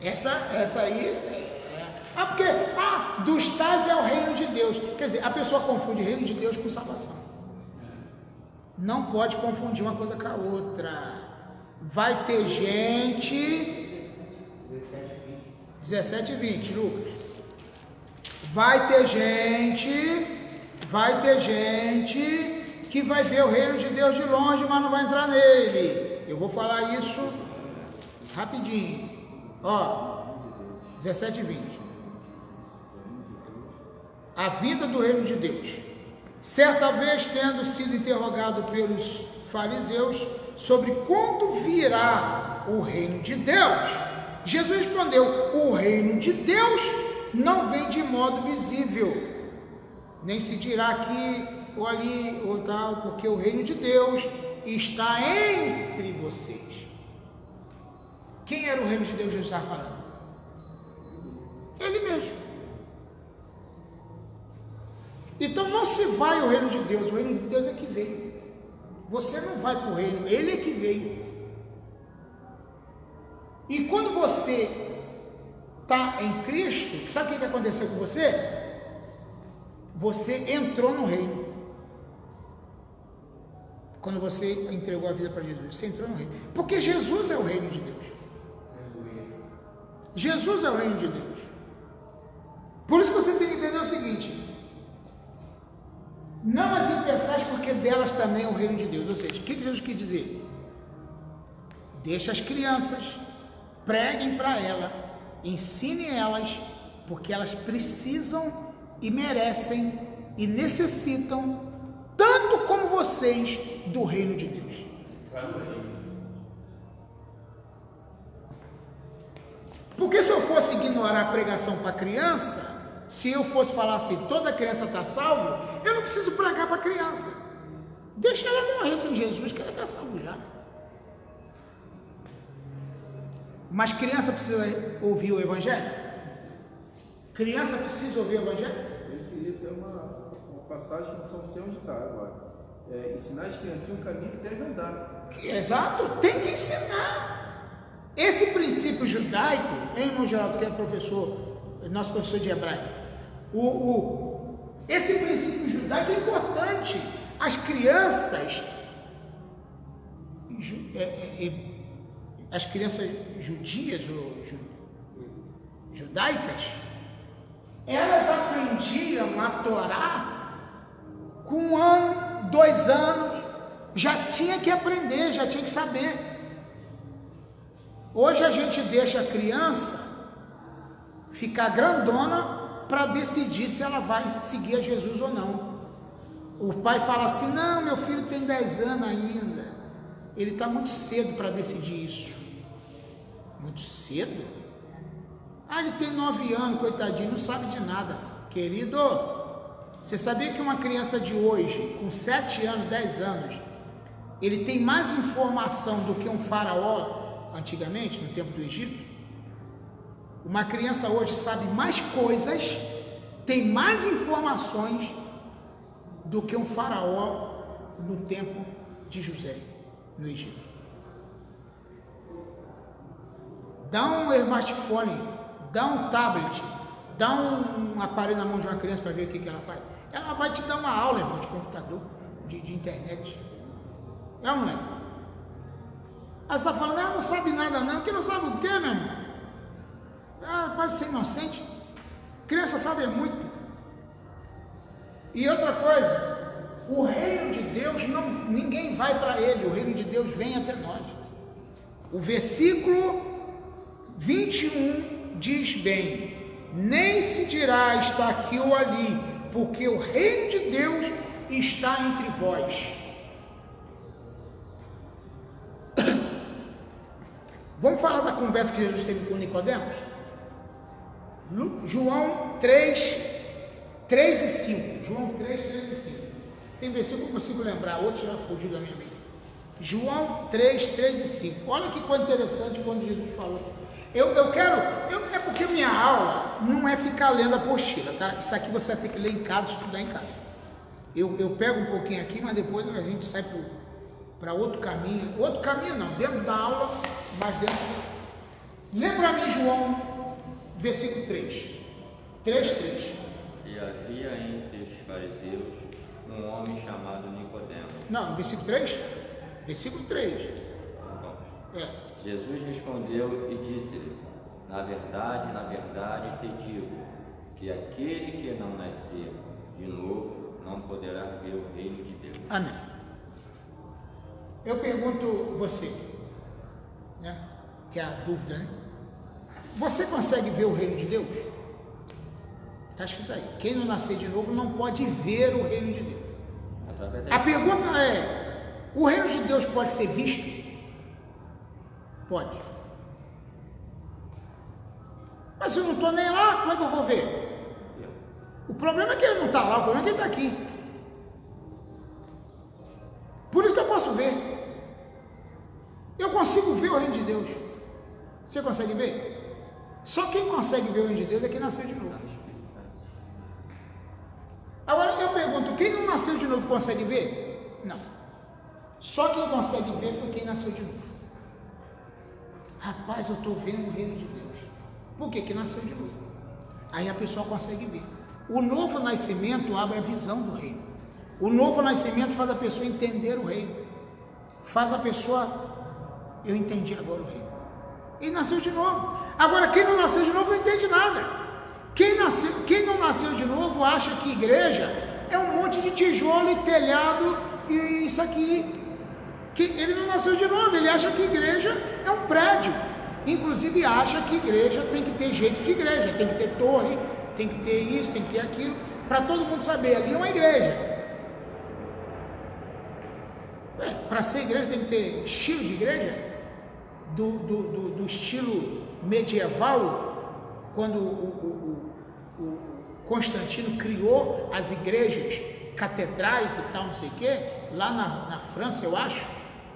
Essa aí porque dos tais é o reino de Deus. Quer dizer, a pessoa confunde reino de Deus com salvação. Não pode confundir uma coisa com a outra. Vai ter gente 17 e 20, Lucas. Vai ter gente que vai ver o reino de Deus de longe, mas não vai entrar nele. Eu vou falar isso rapidinho. Ó, 17 e 20. A vida do reino de Deus. Certa vez, tendo sido interrogado pelos fariseus sobre quando virá o reino de Deus, Jesus respondeu: o reino de Deus não vem de modo visível, nem se dirá aqui ou ali ou tal, porque o reino de Deus está entre vocês. Quem era o reino de Deus que Jesus estava falando? Ele mesmo. Então não se vai ao reino de Deus, o reino de Deus é que veio. Você não vai para o reino, ele é que veio. E quando você está em Cristo, sabe o que aconteceu com você? Você entrou no reino. Quando você entregou a vida para Jesus, você entrou no reino. Porque Jesus é o reino de Deus. Jesus é o reino de Deus. Por isso que você tem que entender o seguinte: não as impeçais, porque delas também é o reino de Deus. Ou seja, o que Jesus quis dizer? Deixa as crianças, preguem para elas, ensinem elas, porque elas precisam e merecem e necessitam, tanto como vocês, do reino de Deus. Porque se eu fosse ignorar a pregação para criança, se eu fosse falar assim, toda criança está salva, eu não preciso pregar para criança. Deixa ela morrer sem Jesus, que ela está salva já. Mas criança precisa ouvir o Evangelho? Criança precisa ouvir o Evangelho? Eu queria ter uma passagem que não sei onde está agora. Ensinar as criancinhas o caminho que devem andar. Exato, tem que ensinar. Esse princípio judaico, irmão Geraldo, que é nosso professor de hebraico, esse princípio judaico é importante. As crianças, judias ou judaicas, Elas aprendiam a Torá com 1 ano, 2 anos, já tinha que aprender, já tinha que saber. Hoje a gente deixa a criança ficar grandona para decidir se ela vai seguir a Jesus ou não. O pai fala assim, não, meu filho tem 10 anos ainda, ele está muito cedo para decidir isso. Muito cedo? Ah, ele tem 9 anos, coitadinho, não sabe de nada. Querido, você sabia que uma criança de hoje, com 7 anos, 10 anos, ele tem mais informação do que um faraó antigamente, no tempo do Egito? Uma criança hoje sabe mais coisas, tem mais informações do que um faraó no tempo de José, no Egito. Dá um smartphone, dá um tablet, dá um aparelho na mão de uma criança para ver o que ela faz. Ela vai te dar uma aula, irmão, de computador, de internet. É ou não é? Aí você está falando, não sabe nada não. Que não sabe o quê, meu irmão? Pode ser inocente. Criança sabe muito. E outra coisa, o reino de Deus, ninguém vai para ele, o reino de Deus vem até nós. O versículo 21 diz bem, nem se dirá está aqui ou ali, porque o reino de Deus está entre vós. Vamos falar da conversa que Jesus teve com Nicodemos? João 3 e 5. João 3 e 5. Tem versículo que eu consigo lembrar, outros já fugiu da minha mente. João 3 e 5. Olha que coisa interessante quando Jesus falou. É porque minha aula não é ficar lendo a apostila, tá? Isso aqui você vai ter que ler em casa, estudar em casa. Eu pego um pouquinho aqui, mas depois a gente sai para outro caminho. Outro caminho não, dentro da aula, mas dentro. Lembra mim, João, versículo 3. 3. E havia entre os fariseus um homem chamado Nicodemos. Não, versículo 3? Versículo 3. Vamos. Jesus respondeu e disse-lhe, na verdade te digo, que aquele que não nascer de novo não poderá ver o reino de Deus. Amém. Eu pergunto você, né? Que é a dúvida, né? Você consegue ver o reino de Deus? Está escrito aí. Quem não nascer de novo não pode ver o reino de Deus. A pergunta é: o reino de Deus pode ser visto? Pode. Mas se eu não estou nem lá, como é que eu vou ver? O problema é que ele não está lá, o problema é que ele está aqui. Por isso que eu posso ver. Eu consigo ver o reino de Deus. Você consegue ver? Só quem consegue ver o reino de Deus é quem nasceu de novo. Agora eu pergunto, quem não nasceu de novo consegue ver? Não. Só quem consegue ver foi quem nasceu de novo. Rapaz, eu estou vendo o reino de Deus. Por quê? Que nasceu de novo. Aí a pessoa consegue ver. O novo nascimento abre a visão do reino. O novo nascimento faz a pessoa entender o reino. Faz a pessoa, eu entendi agora o reino. E nasceu de novo. Agora, quem não nasceu de novo não entende nada. Quem não nasceu de novo acha que igreja é um monte de tijolo e telhado e isso aqui. Ele não nasceu de novo, ele acha que igreja é um prédio. Inclusive acha que igreja tem que ter jeito de igreja, tem que ter torre, tem que ter isso, tem que ter aquilo, para todo mundo saber, ali é uma igreja. Para ser igreja tem que ter estilo de igreja, do estilo medieval, quando o Constantino criou as igrejas, catedrais e tal, não sei o que, lá na França, eu acho.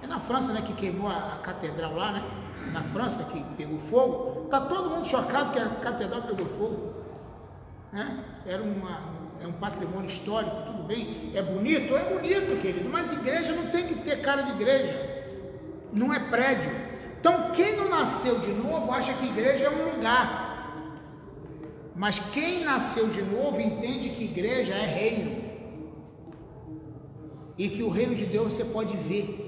É na França, né, que queimou a catedral lá, né? Na França, que pegou fogo. Está todo mundo chocado que a catedral pegou fogo. Né? É um patrimônio histórico, tudo bem. É bonito, querido, mas igreja não tem que ter cara de igreja. Não é prédio. Então, quem não nasceu de novo acha que igreja é um lugar. Mas quem nasceu de novo entende que igreja é reino. E que o reino de Deus você pode ver.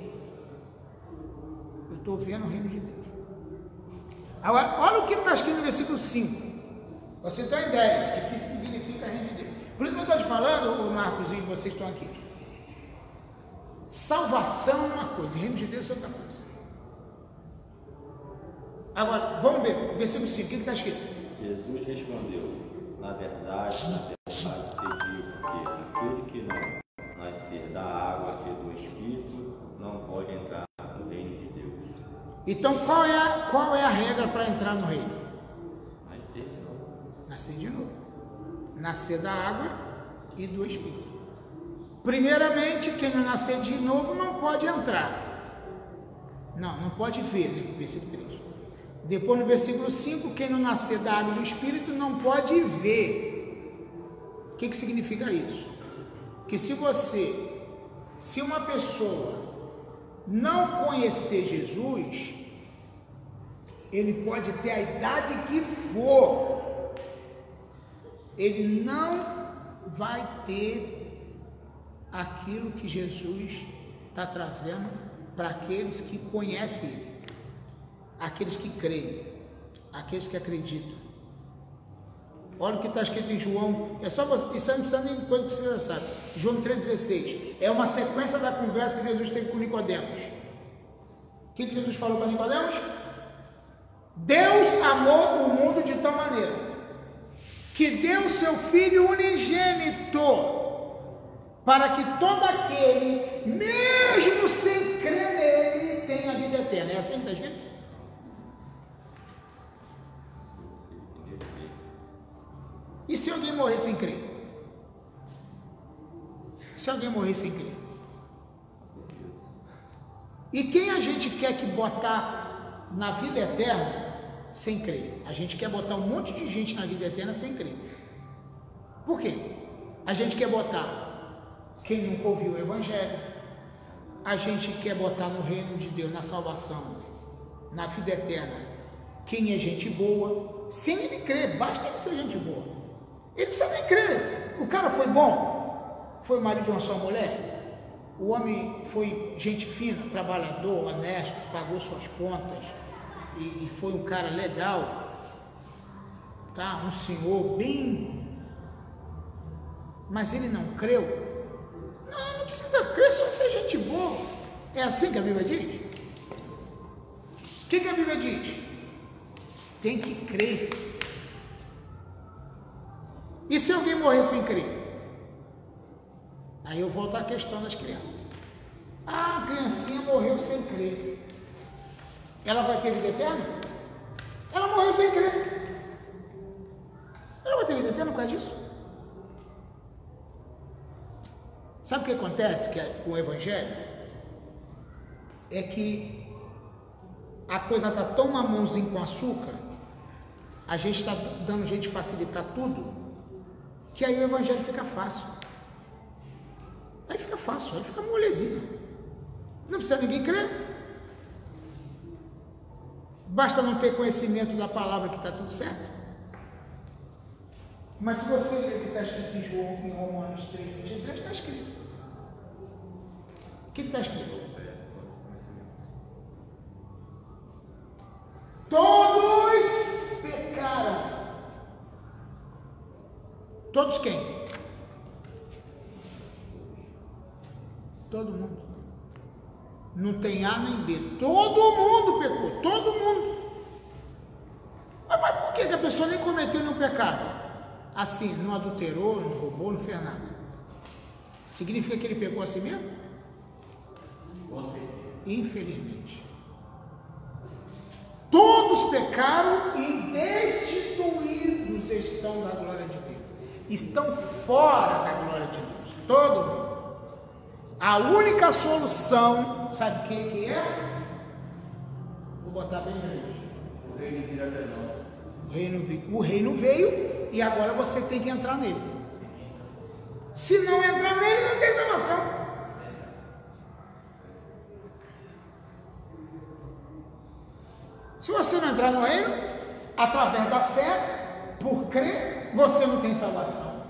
Eu estou vendo o reino de Deus. Agora, olha o que está escrito no versículo 5. Você tem uma ideia de que se estou te falando, Marcos, e vocês estão aqui. Salvação é uma coisa, reino de Deus é outra coisa. Agora, vamos ver, versículo 5, o que está escrito? Jesus respondeu, na verdade te digo que aquele que não nascer da água e do Espírito não pode entrar no reino de Deus. Então, qual é a regra para entrar no reino? Nascer de novo. Nascer de novo. Nascer da água e do Espírito. Primeiramente, quem não nascer de novo não pode entrar. Não pode ver, né? Versículo 3. Depois, no versículo 5, quem não nascer da água e do Espírito não pode ver. O que significa isso? Que se uma pessoa não conhecer Jesus, ele pode ter a idade que for, ele não vai ter aquilo que Jesus está trazendo para aqueles que conhecem Ele, aqueles que creem, aqueles que acreditam. Olha o que está escrito em João, isso não precisa nem coisa que você já sabe. João 3,16, é uma sequência da conversa que Jesus teve com Nicodemos. O que Jesus falou para Nicodemos? Deus amou o mundo de tal maneira que deu seu Filho unigênito, para que todo aquele, mesmo sem crer nele, tenha a vida eterna. É assim que está escrito? E se alguém morrer sem crer? Se alguém morrer sem crer? E quem a gente quer que botar na vida eterna sem crer? A gente quer botar um monte de gente na vida eterna sem crer. Por quê? A gente quer botar quem nunca ouviu o Evangelho, a gente quer botar no reino de Deus, na salvação, na vida eterna, quem é gente boa, sem ele crer, basta ele ser gente boa. Ele precisa nem crer. O cara foi bom, foi marido de uma só mulher, o homem foi gente fina, trabalhador, honesto, pagou suas contas e foi um cara legal, tá? Um senhor bem, mas ele não creu. Não precisa crer, só ser gente boa. É assim que a Bíblia diz? O que a Bíblia diz? Tem que crer. E se alguém morrer sem crer? Aí eu volto à questão das crianças. A criancinha morreu sem crer. Ela vai ter vida eterna? Ela morreu sem crer. Ela vai ter vida eterna por causa disso? Sabe o que acontece com o Evangelho? É que a coisa está tão mamãozinho com açúcar, a gente está dando jeito de facilitar tudo, que aí o Evangelho fica fácil. Aí fica fácil, aí fica molezinho. Não precisa ninguém crer. Basta não ter conhecimento da palavra que está tudo certo. Mas se você ler o que está escrito em João, em Romanos 3,23, está escrito. O que está escrito? Todos pecaram. Todos quem? Todo mundo. Não tem A nem B. Todo mundo pecou. Todo mundo. Mas por que a pessoa nem cometeu nenhum pecado? Assim, não adulterou, não roubou, não fez nada. Significa que ele pecou assim mesmo? Infelizmente. Todos pecaram e destituídos estão da glória de Deus. Estão fora da glória de Deus. Todo mundo. A única solução, sabe quem que é? Vou botar bem grande. O reino virá até nós. O reino veio e agora você tem que entrar nele. Se não entrar nele, não tem salvação. Se você não entrar no reino, através da fé, por crer, você não tem salvação.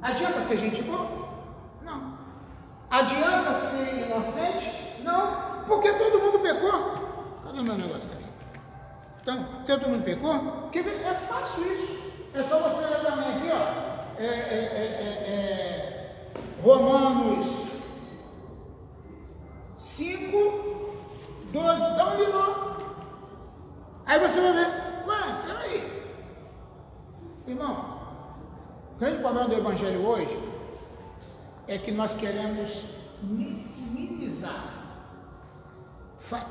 Adianta ser gente boa? Não. Adianta ser inocente? Não. Porque todo mundo pecou. Cadê o meu negócio aqui? Então, todo mundo pecou? Quer ver? É fácil isso. É só você ler também aqui, ó. Romanos 5, 12, dá um ligou. Aí você vai ver, ué, peraí. Irmão, o grande problema do Evangelho hoje é que nós queremos minimizar,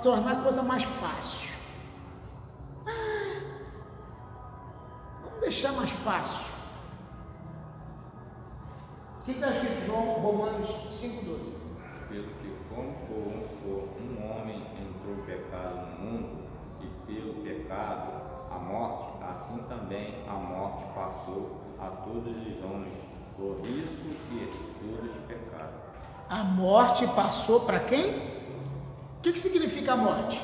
tornar a coisa mais fácil. Vamos deixar mais fácil. O que está escrito em Romanos 5,12? Pelo que como por um homem entrou o pecado no mundo, e pelo pecado a morte, assim também a morte passou a todos os homens, por isso que todos pecaram. A morte passou para quem? O que significa a morte?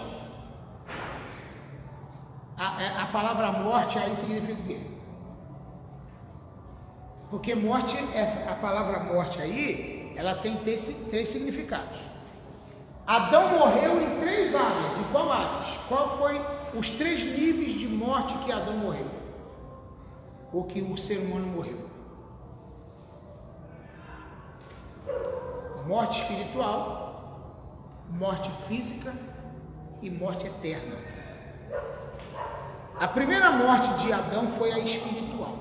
A palavra morte aí significa o quê? Porque morte, a palavra morte aí, ela tem três significados. Adão morreu em 3 áreas. E qual áreas? Qual foi os 3 níveis de morte que Adão morreu? Ou que o ser humano morreu? Morte espiritual, morte física e morte eterna. A primeira morte de Adão foi a espiritual.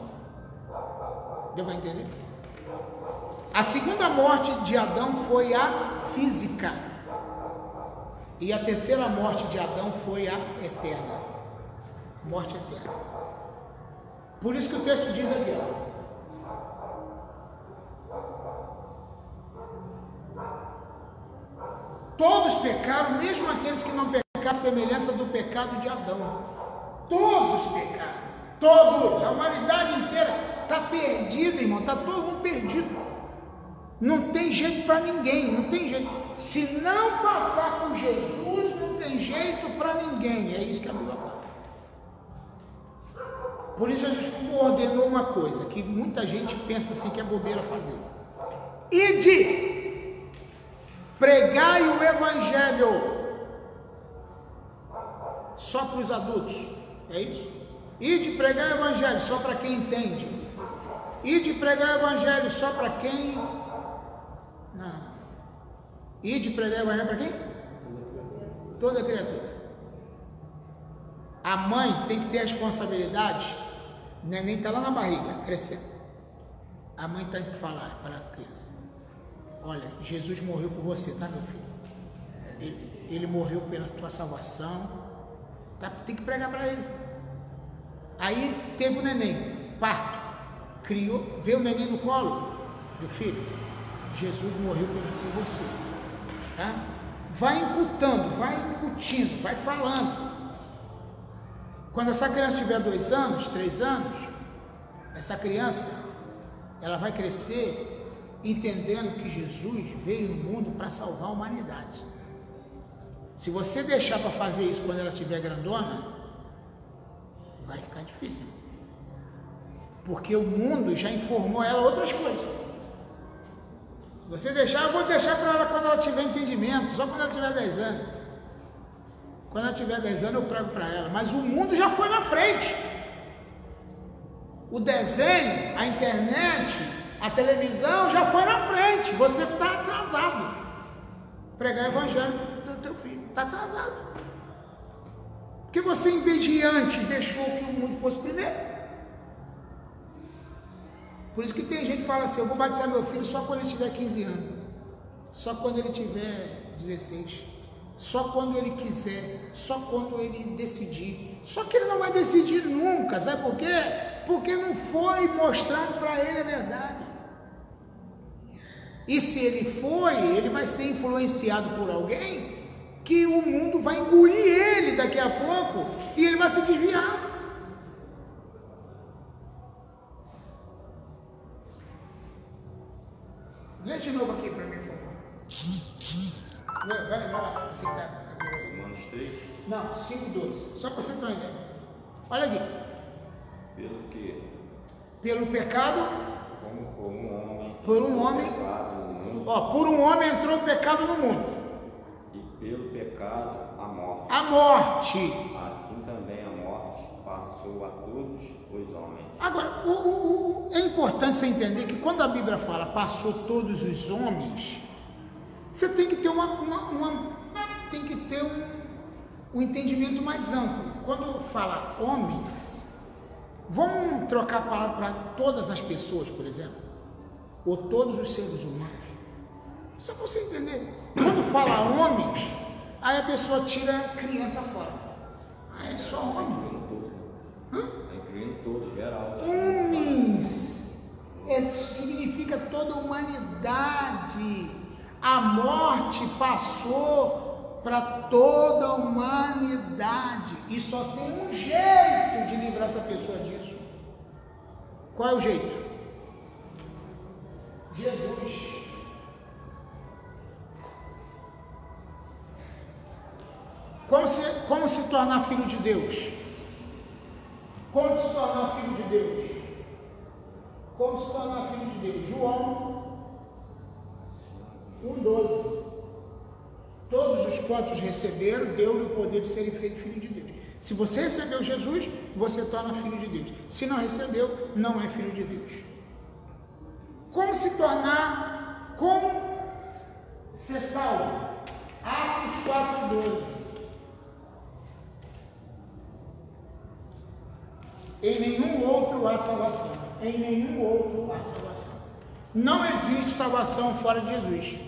Deu para entender? A segunda morte de Adão foi a física. E a terceira morte de Adão foi a eterna. Morte eterna. Por isso que o texto diz aqui, ó. Todos pecaram, mesmo aqueles que não pecaram, a semelhança do pecado de Adão. Todos pecaram. Todos. A humanidade inteira está perdida, irmão. Está todo mundo perdido. Não tem jeito para ninguém. Não tem jeito. Se não passar por Jesus, não tem jeito para ninguém. É isso que a Bíblia fala. Por isso Jesus ordenou uma coisa que muita gente pensa assim que é bobeira fazer. Ide, pregai o Evangelho só para os adultos. É isso? Ide pregar o Evangelho só para quem entende. Ide pregar o Evangelho só para quem... Não. Ide pregar o Evangelho para quem? Toda criatura. A mãe tem que ter a responsabilidade. O neném está lá na barriga, crescendo. A mãe tem que falar para a criança: olha, Jesus morreu por você, tá, meu filho? Ele morreu pela tua salvação. Tá, tem que pregar para ele. Aí teve o neném, parto, criou, veio o neném no colo. Meu filho, Jesus morreu por você, tá? Vai incutando, vai incutindo, vai falando. Quando essa criança tiver 2 anos, 3 anos, essa criança, ela vai crescer entendendo que Jesus veio no mundo para salvar a humanidade. Se você deixar para fazer isso quando ela estiver grandona, vai ficar difícil. Porque o mundo já informou ela outras coisas. Se você deixar, eu vou deixar para ela quando ela tiver entendimento, só quando ela tiver 10 anos. Quando ela tiver 10 anos eu prego para ela, mas o mundo já foi na frente. O desenho, a internet, a televisão já foi na frente. Você está atrasado. Pregar o Evangelho do teu filho, está atrasado. Porque você, em vez de ir antes, deixou que o mundo fosse primeiro. Por isso que tem gente que fala assim: eu vou batizar meu filho só quando ele tiver 15 anos, só quando ele tiver 16. Só quando ele quiser, só quando ele decidir. Só que ele não vai decidir nunca, sabe por quê? Porque não foi mostrado para ele a verdade. E se ele foi, ele vai ser influenciado por alguém que o mundo vai engolir ele daqui a pouco e ele vai se desviar. Lê de novo aqui para mim, por favor. Vai lá, você está. Romanos 3? Não, 5,12. Só para você ter uma ideia. Olha aqui. Pelo que? Pelo pecado. Como por um homem. Por um homem. Ó, por um homem entrou o pecado no mundo. E pelo pecado a morte. A morte. Assim também a morte passou a todos os homens. Agora, É importante você entender que quando a Bíblia fala passou todos os homens, você tem que ter um entendimento mais amplo. Quando fala homens, vamos trocar a palavra para todas as pessoas, por exemplo, ou todos os seres humanos. Só para você entender. Quando fala homens, aí a pessoa tira a criança fora. Aí é só homem. Incluindo todo, geral. Homens significa toda a humanidade. A morte passou para toda a humanidade. E só tem um jeito de livrar essa pessoa disso. Qual é o jeito? Jesus. Como se tornar filho de Deus? Como se tornar filho de Deus? Como se tornar filho de Deus? João 1,12. Todos os quantos receberam, deu-lhe o poder de serem feitos filho de Deus. Se você recebeu Jesus, você torna filho de Deus. Se não recebeu, não é filho de Deus. Como se tornar, como ser salvo? Atos 4,12. Em nenhum outro há salvação. Em nenhum outro há salvação. Não existe salvação fora de Jesus.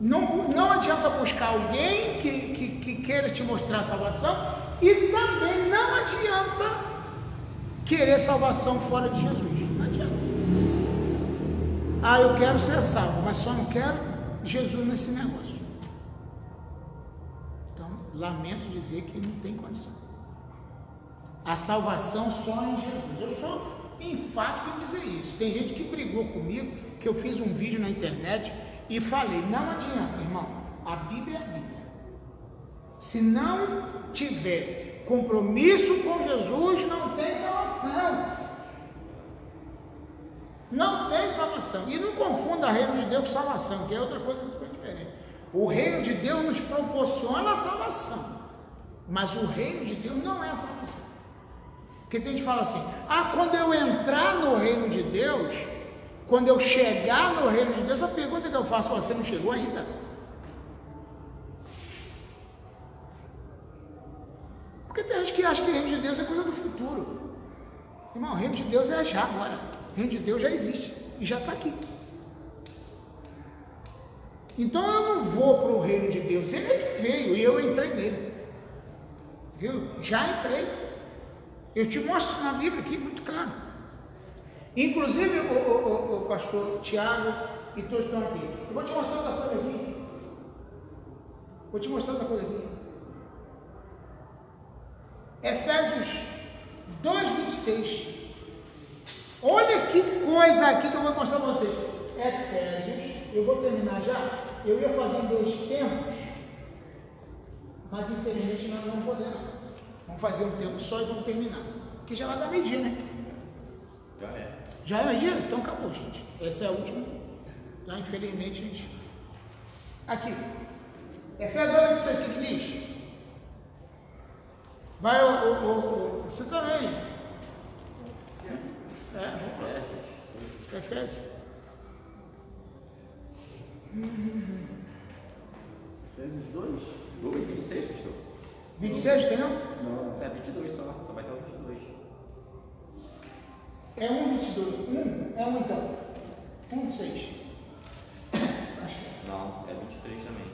Não adianta buscar alguém que queira te mostrar a salvação, e também não adianta querer salvação fora de Jesus. Não adianta. Ah, eu quero ser salvo, mas só não quero Jesus nesse negócio. Então, lamento dizer que não tem condição. A salvação só em Jesus. Eu sou enfático em dizer isso. Tem gente que brigou comigo, que eu fiz um vídeo na internet e falei, não adianta, irmão, a Bíblia é a Bíblia. Se não tiver compromisso com Jesus, não tem salvação. Não tem salvação. E não confunda o reino de Deus com salvação, que é outra coisa diferente. O reino de Deus nos proporciona a salvação, mas o reino de Deus não é a salvação. Porque tem gente que fala assim, quando eu entrar no reino de Deus, quando eu chegar no reino de Deus, a pergunta que eu faço, você não chegou ainda? Porque tem gente que acha que o reino de Deus é coisa do futuro. Irmão, o reino de Deus é já agora. O reino de Deus já existe e já está aqui. Então eu não vou para o reino de Deus, ele é que veio e eu entrei nele. Viu? Já entrei. Eu te mostro na Bíblia aqui, muito claro. Inclusive, o pastor Tiago e todos estão aqui. Eu vou te mostrar outra coisa aqui. Efésios 2,26. Olha que coisa aqui que eu vou mostrar para vocês. Efésios, eu vou terminar já. Eu ia fazer em 2 tempos, mas infelizmente nós não podemos. Vamos fazer um tempo só e vamos terminar. Que já vai dar meio-dia, né? Já é. Já é meio-dia? Então acabou, gente. Essa é a última. Tá? Infelizmente, gente. Aqui. Efésios 2,26, o que diz? Vai você também. Efésios. Efésios 2? 2,26, pastor. 26 tem não? Não, é 22 só vai ter o 22. É 1,22. É 1 então. 1,26. Não, é 23 também.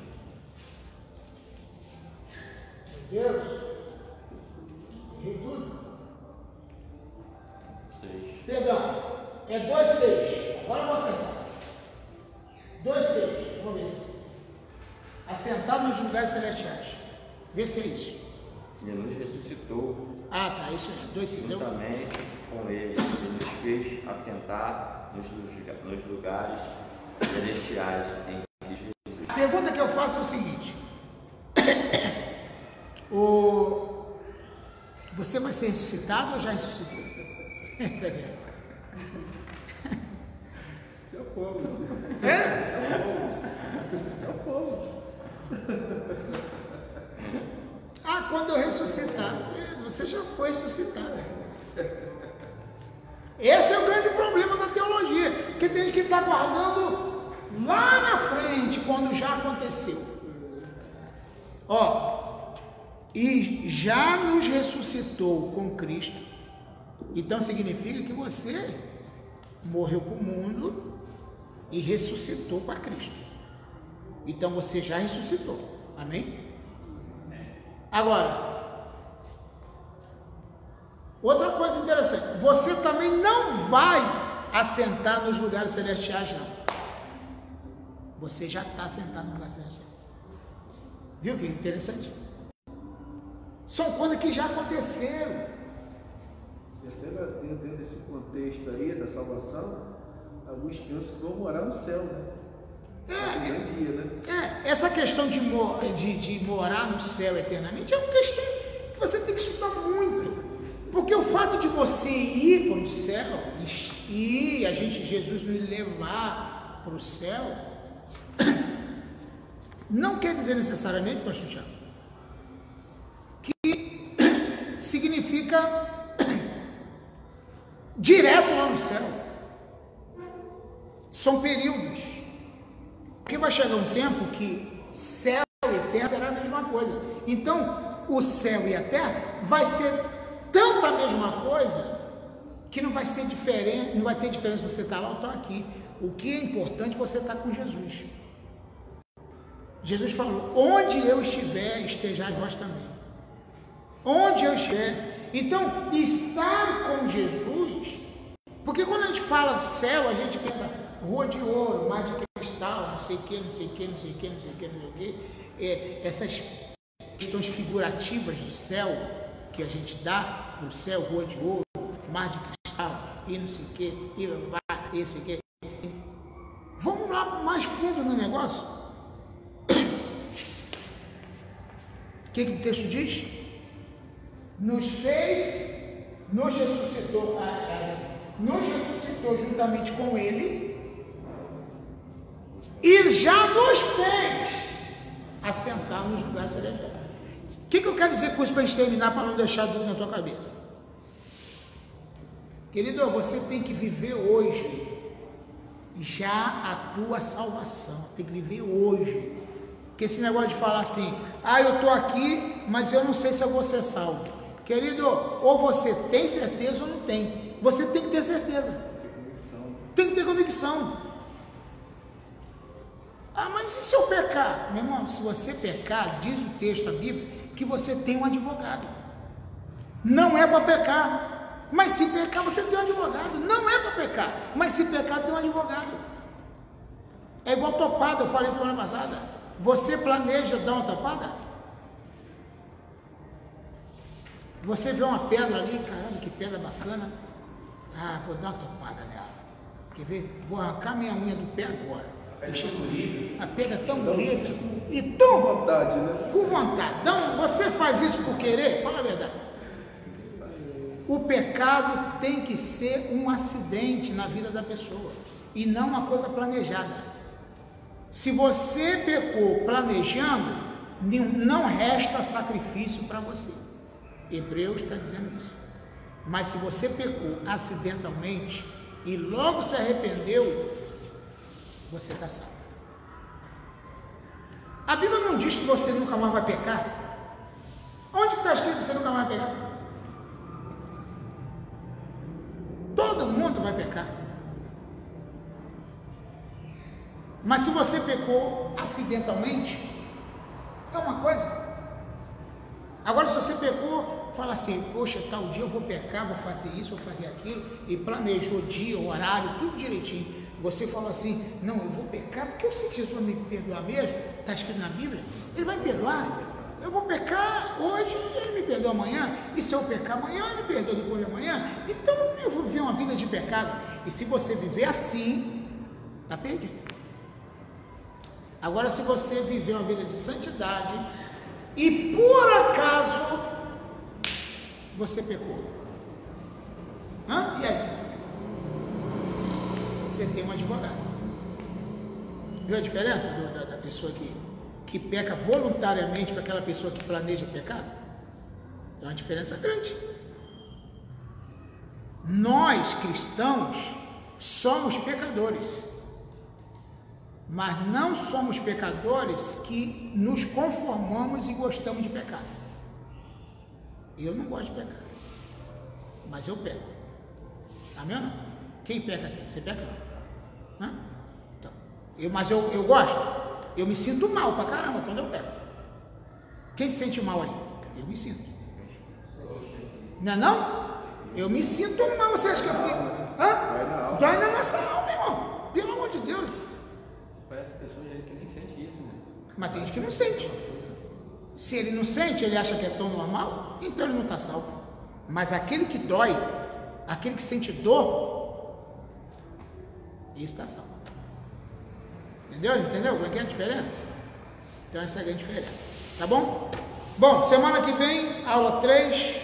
Meu Deus. Errei tudo? 23. Perdão. É 2,6. Agora eu vou acertar. 2,6. Vamos ver se. Assentado nos lugares celestiais. Vê se é isso. E nos ressuscitou. Tá, isso é. 2,6. Juntamente com ele, e nos fez assentar nos lugares celestiais em Cristo Jesus. A pergunta que eu faço é o seguinte: você vai ser ressuscitado ou já ressuscitou? Essa é. Já fomos. Já fomos. Quando eu ressuscitar, você já foi ressuscitado. Esse é o grande problema da teologia, porque tem gente que está guardando lá na frente, quando já aconteceu. Ó, e já nos ressuscitou com Cristo, então significa que você morreu para o mundo e ressuscitou para Cristo. Então você já ressuscitou, amém? Agora, outra coisa interessante, você também não vai assentar nos lugares celestiais, não. Você já está sentado no lugar celestial. Viu que interessante? São coisas que já aconteceram. E até dentro desse contexto aí da salvação, alguns pensam que vão morar no céu, né? Essa questão de morar no céu eternamente é uma questão que você tem que estudar muito. Porque o fato de você ir para o céu e Jesus nos levar para o céu, não quer dizer necessariamente, pastor Thiago, que significa direto lá no céu. São períodos. Porque vai chegar um tempo que céu e terra será a mesma coisa. Então, o céu e a terra vai ser tanto a mesma coisa que não vai ser diferente, não vai ter diferença se você está lá ou está aqui. O que é importante é você estar com Jesus. Jesus falou: onde eu estiver, estejais vós também. Onde eu estiver. Então, estar com Jesus, porque quando a gente fala céu, a gente pensa rua de ouro, mar de cristal, não sei o que, não sei o que, não sei o que, não sei o que, não sei o que. Essas questões figurativas de céu que a gente dá para o céu, rua de ouro, mar de cristal, e não sei o que, e não sei o que. Vamos lá mais fundo no negócio. O que o texto diz? Nos ressuscitou juntamente com Ele e já nos fez assentar nos lugares celestiais. O que eu quero dizer com isso para a gente terminar, para não deixar dúvida na tua cabeça? Querido, você tem que viver hoje já a tua salvação, tem que viver hoje. Porque esse negócio de falar assim, eu estou aqui, mas eu não sei se eu vou ser salvo. Querido, ou você tem certeza ou não tem. Você tem que ter certeza. Tem que ter convicção. Mas e se eu pecar? Meu irmão, se você pecar, diz o texto da Bíblia, que você tem um advogado. Não é para pecar. Mas se pecar, você tem um advogado. Não é para pecar. Mas se pecar, tem um advogado. É igual topada, eu falei semana passada. Você planeja dar uma topada? Você vê uma pedra ali, caramba, que pedra bacana. Vou dar uma topada nela. Quer ver? Vou arrancar minha unha do pé agora. A pedra é tão bonita. E tão com vontade, né? Com vontade. Então, você faz isso por querer? Fala a verdade. O pecado tem que ser um acidente na vida da pessoa e não uma coisa planejada. Se você pecou planejando, não resta sacrifício para você. Hebreus está dizendo isso. Mas se você pecou acidentalmente e logo se arrependeu, você está salvo. A Bíblia não diz que você nunca mais vai pecar. Onde está escrito que você nunca mais vai pecar? Todo mundo vai pecar. Mas se você pecou acidentalmente, é uma coisa. Agora, se você pecou, fala assim, poxa, tal dia eu vou pecar, vou fazer isso, vou fazer aquilo, e planejou o dia, o horário, tudo direitinho. Você falou assim, não, eu vou pecar, porque eu sei que Jesus vai me perdoar mesmo, está escrito na Bíblia, Ele vai me perdoar. Eu vou pecar hoje, Ele me perdoa amanhã, e se eu pecar amanhã, Ele me perdoa depois de amanhã. Então, eu vou viver uma vida de pecado. E se você viver assim, está perdido. Agora, se você viver uma vida de santidade, e por acaso você pecou, e aí? Você tem um advogado. Viu a diferença da pessoa que peca voluntariamente para aquela pessoa que planeja pecado? É uma diferença grande. Nós, cristãos, somos pecadores. Mas não somos pecadores que nos conformamos e gostamos de pecar. Eu não gosto de pecar, mas eu peco. Amém ou não? Quem peca aqui? Você peca não? Então, mas eu gosto. Eu me sinto mal pra caramba quando eu peco. Quem se sente mal aí? Eu me sinto. Não é não? Eu me sinto mal. Você acha que eu fico? Hã? Dói na nossa alma, irmão. Pelo amor de Deus. Parece pessoas que nem sentem isso, né? Mas tem gente que não sente. Se ele não sente, ele acha que é tão normal, então ele não está salvo. Mas aquele que dói, aquele que sente dor, esse está salvo. Entendeu? Entendeu? Como é que é a diferença? Então essa é a grande diferença. Tá bom? Bom, semana que vem, aula 3.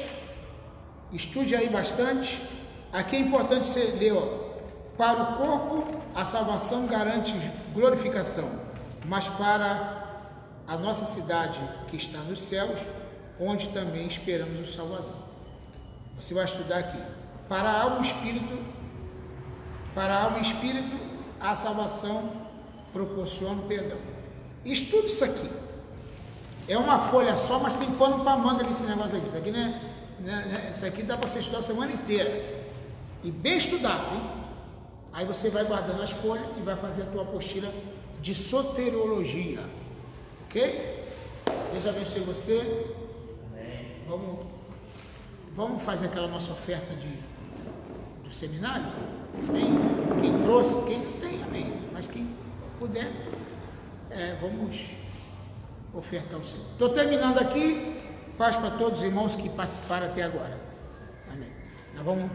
Estude aí bastante. Aqui é importante você ler, ó. Para o corpo, a salvação garante glorificação, mas para a nossa cidade que está nos céus, onde também esperamos o Salvador. Você vai estudar aqui. Para a alma e espírito, a salvação proporciona o perdão. Estude isso aqui. É uma folha só, mas tem pano para manga nesse negócio aqui. Isso aqui, isso aqui dá para você estudar a semana inteira. E bem estudado, hein? Aí você vai guardando as folhas e vai fazer a tua apostila de soteriologia. Ok? Deus abençoe você. Vamos fazer aquela nossa oferta do seminário? Amém? Quem trouxe, quem não tem, amém. Mas quem puder, vamos ofertar o Senhor. Estou terminando aqui. Paz para todos os irmãos que participaram até agora. Amém. Nós vamos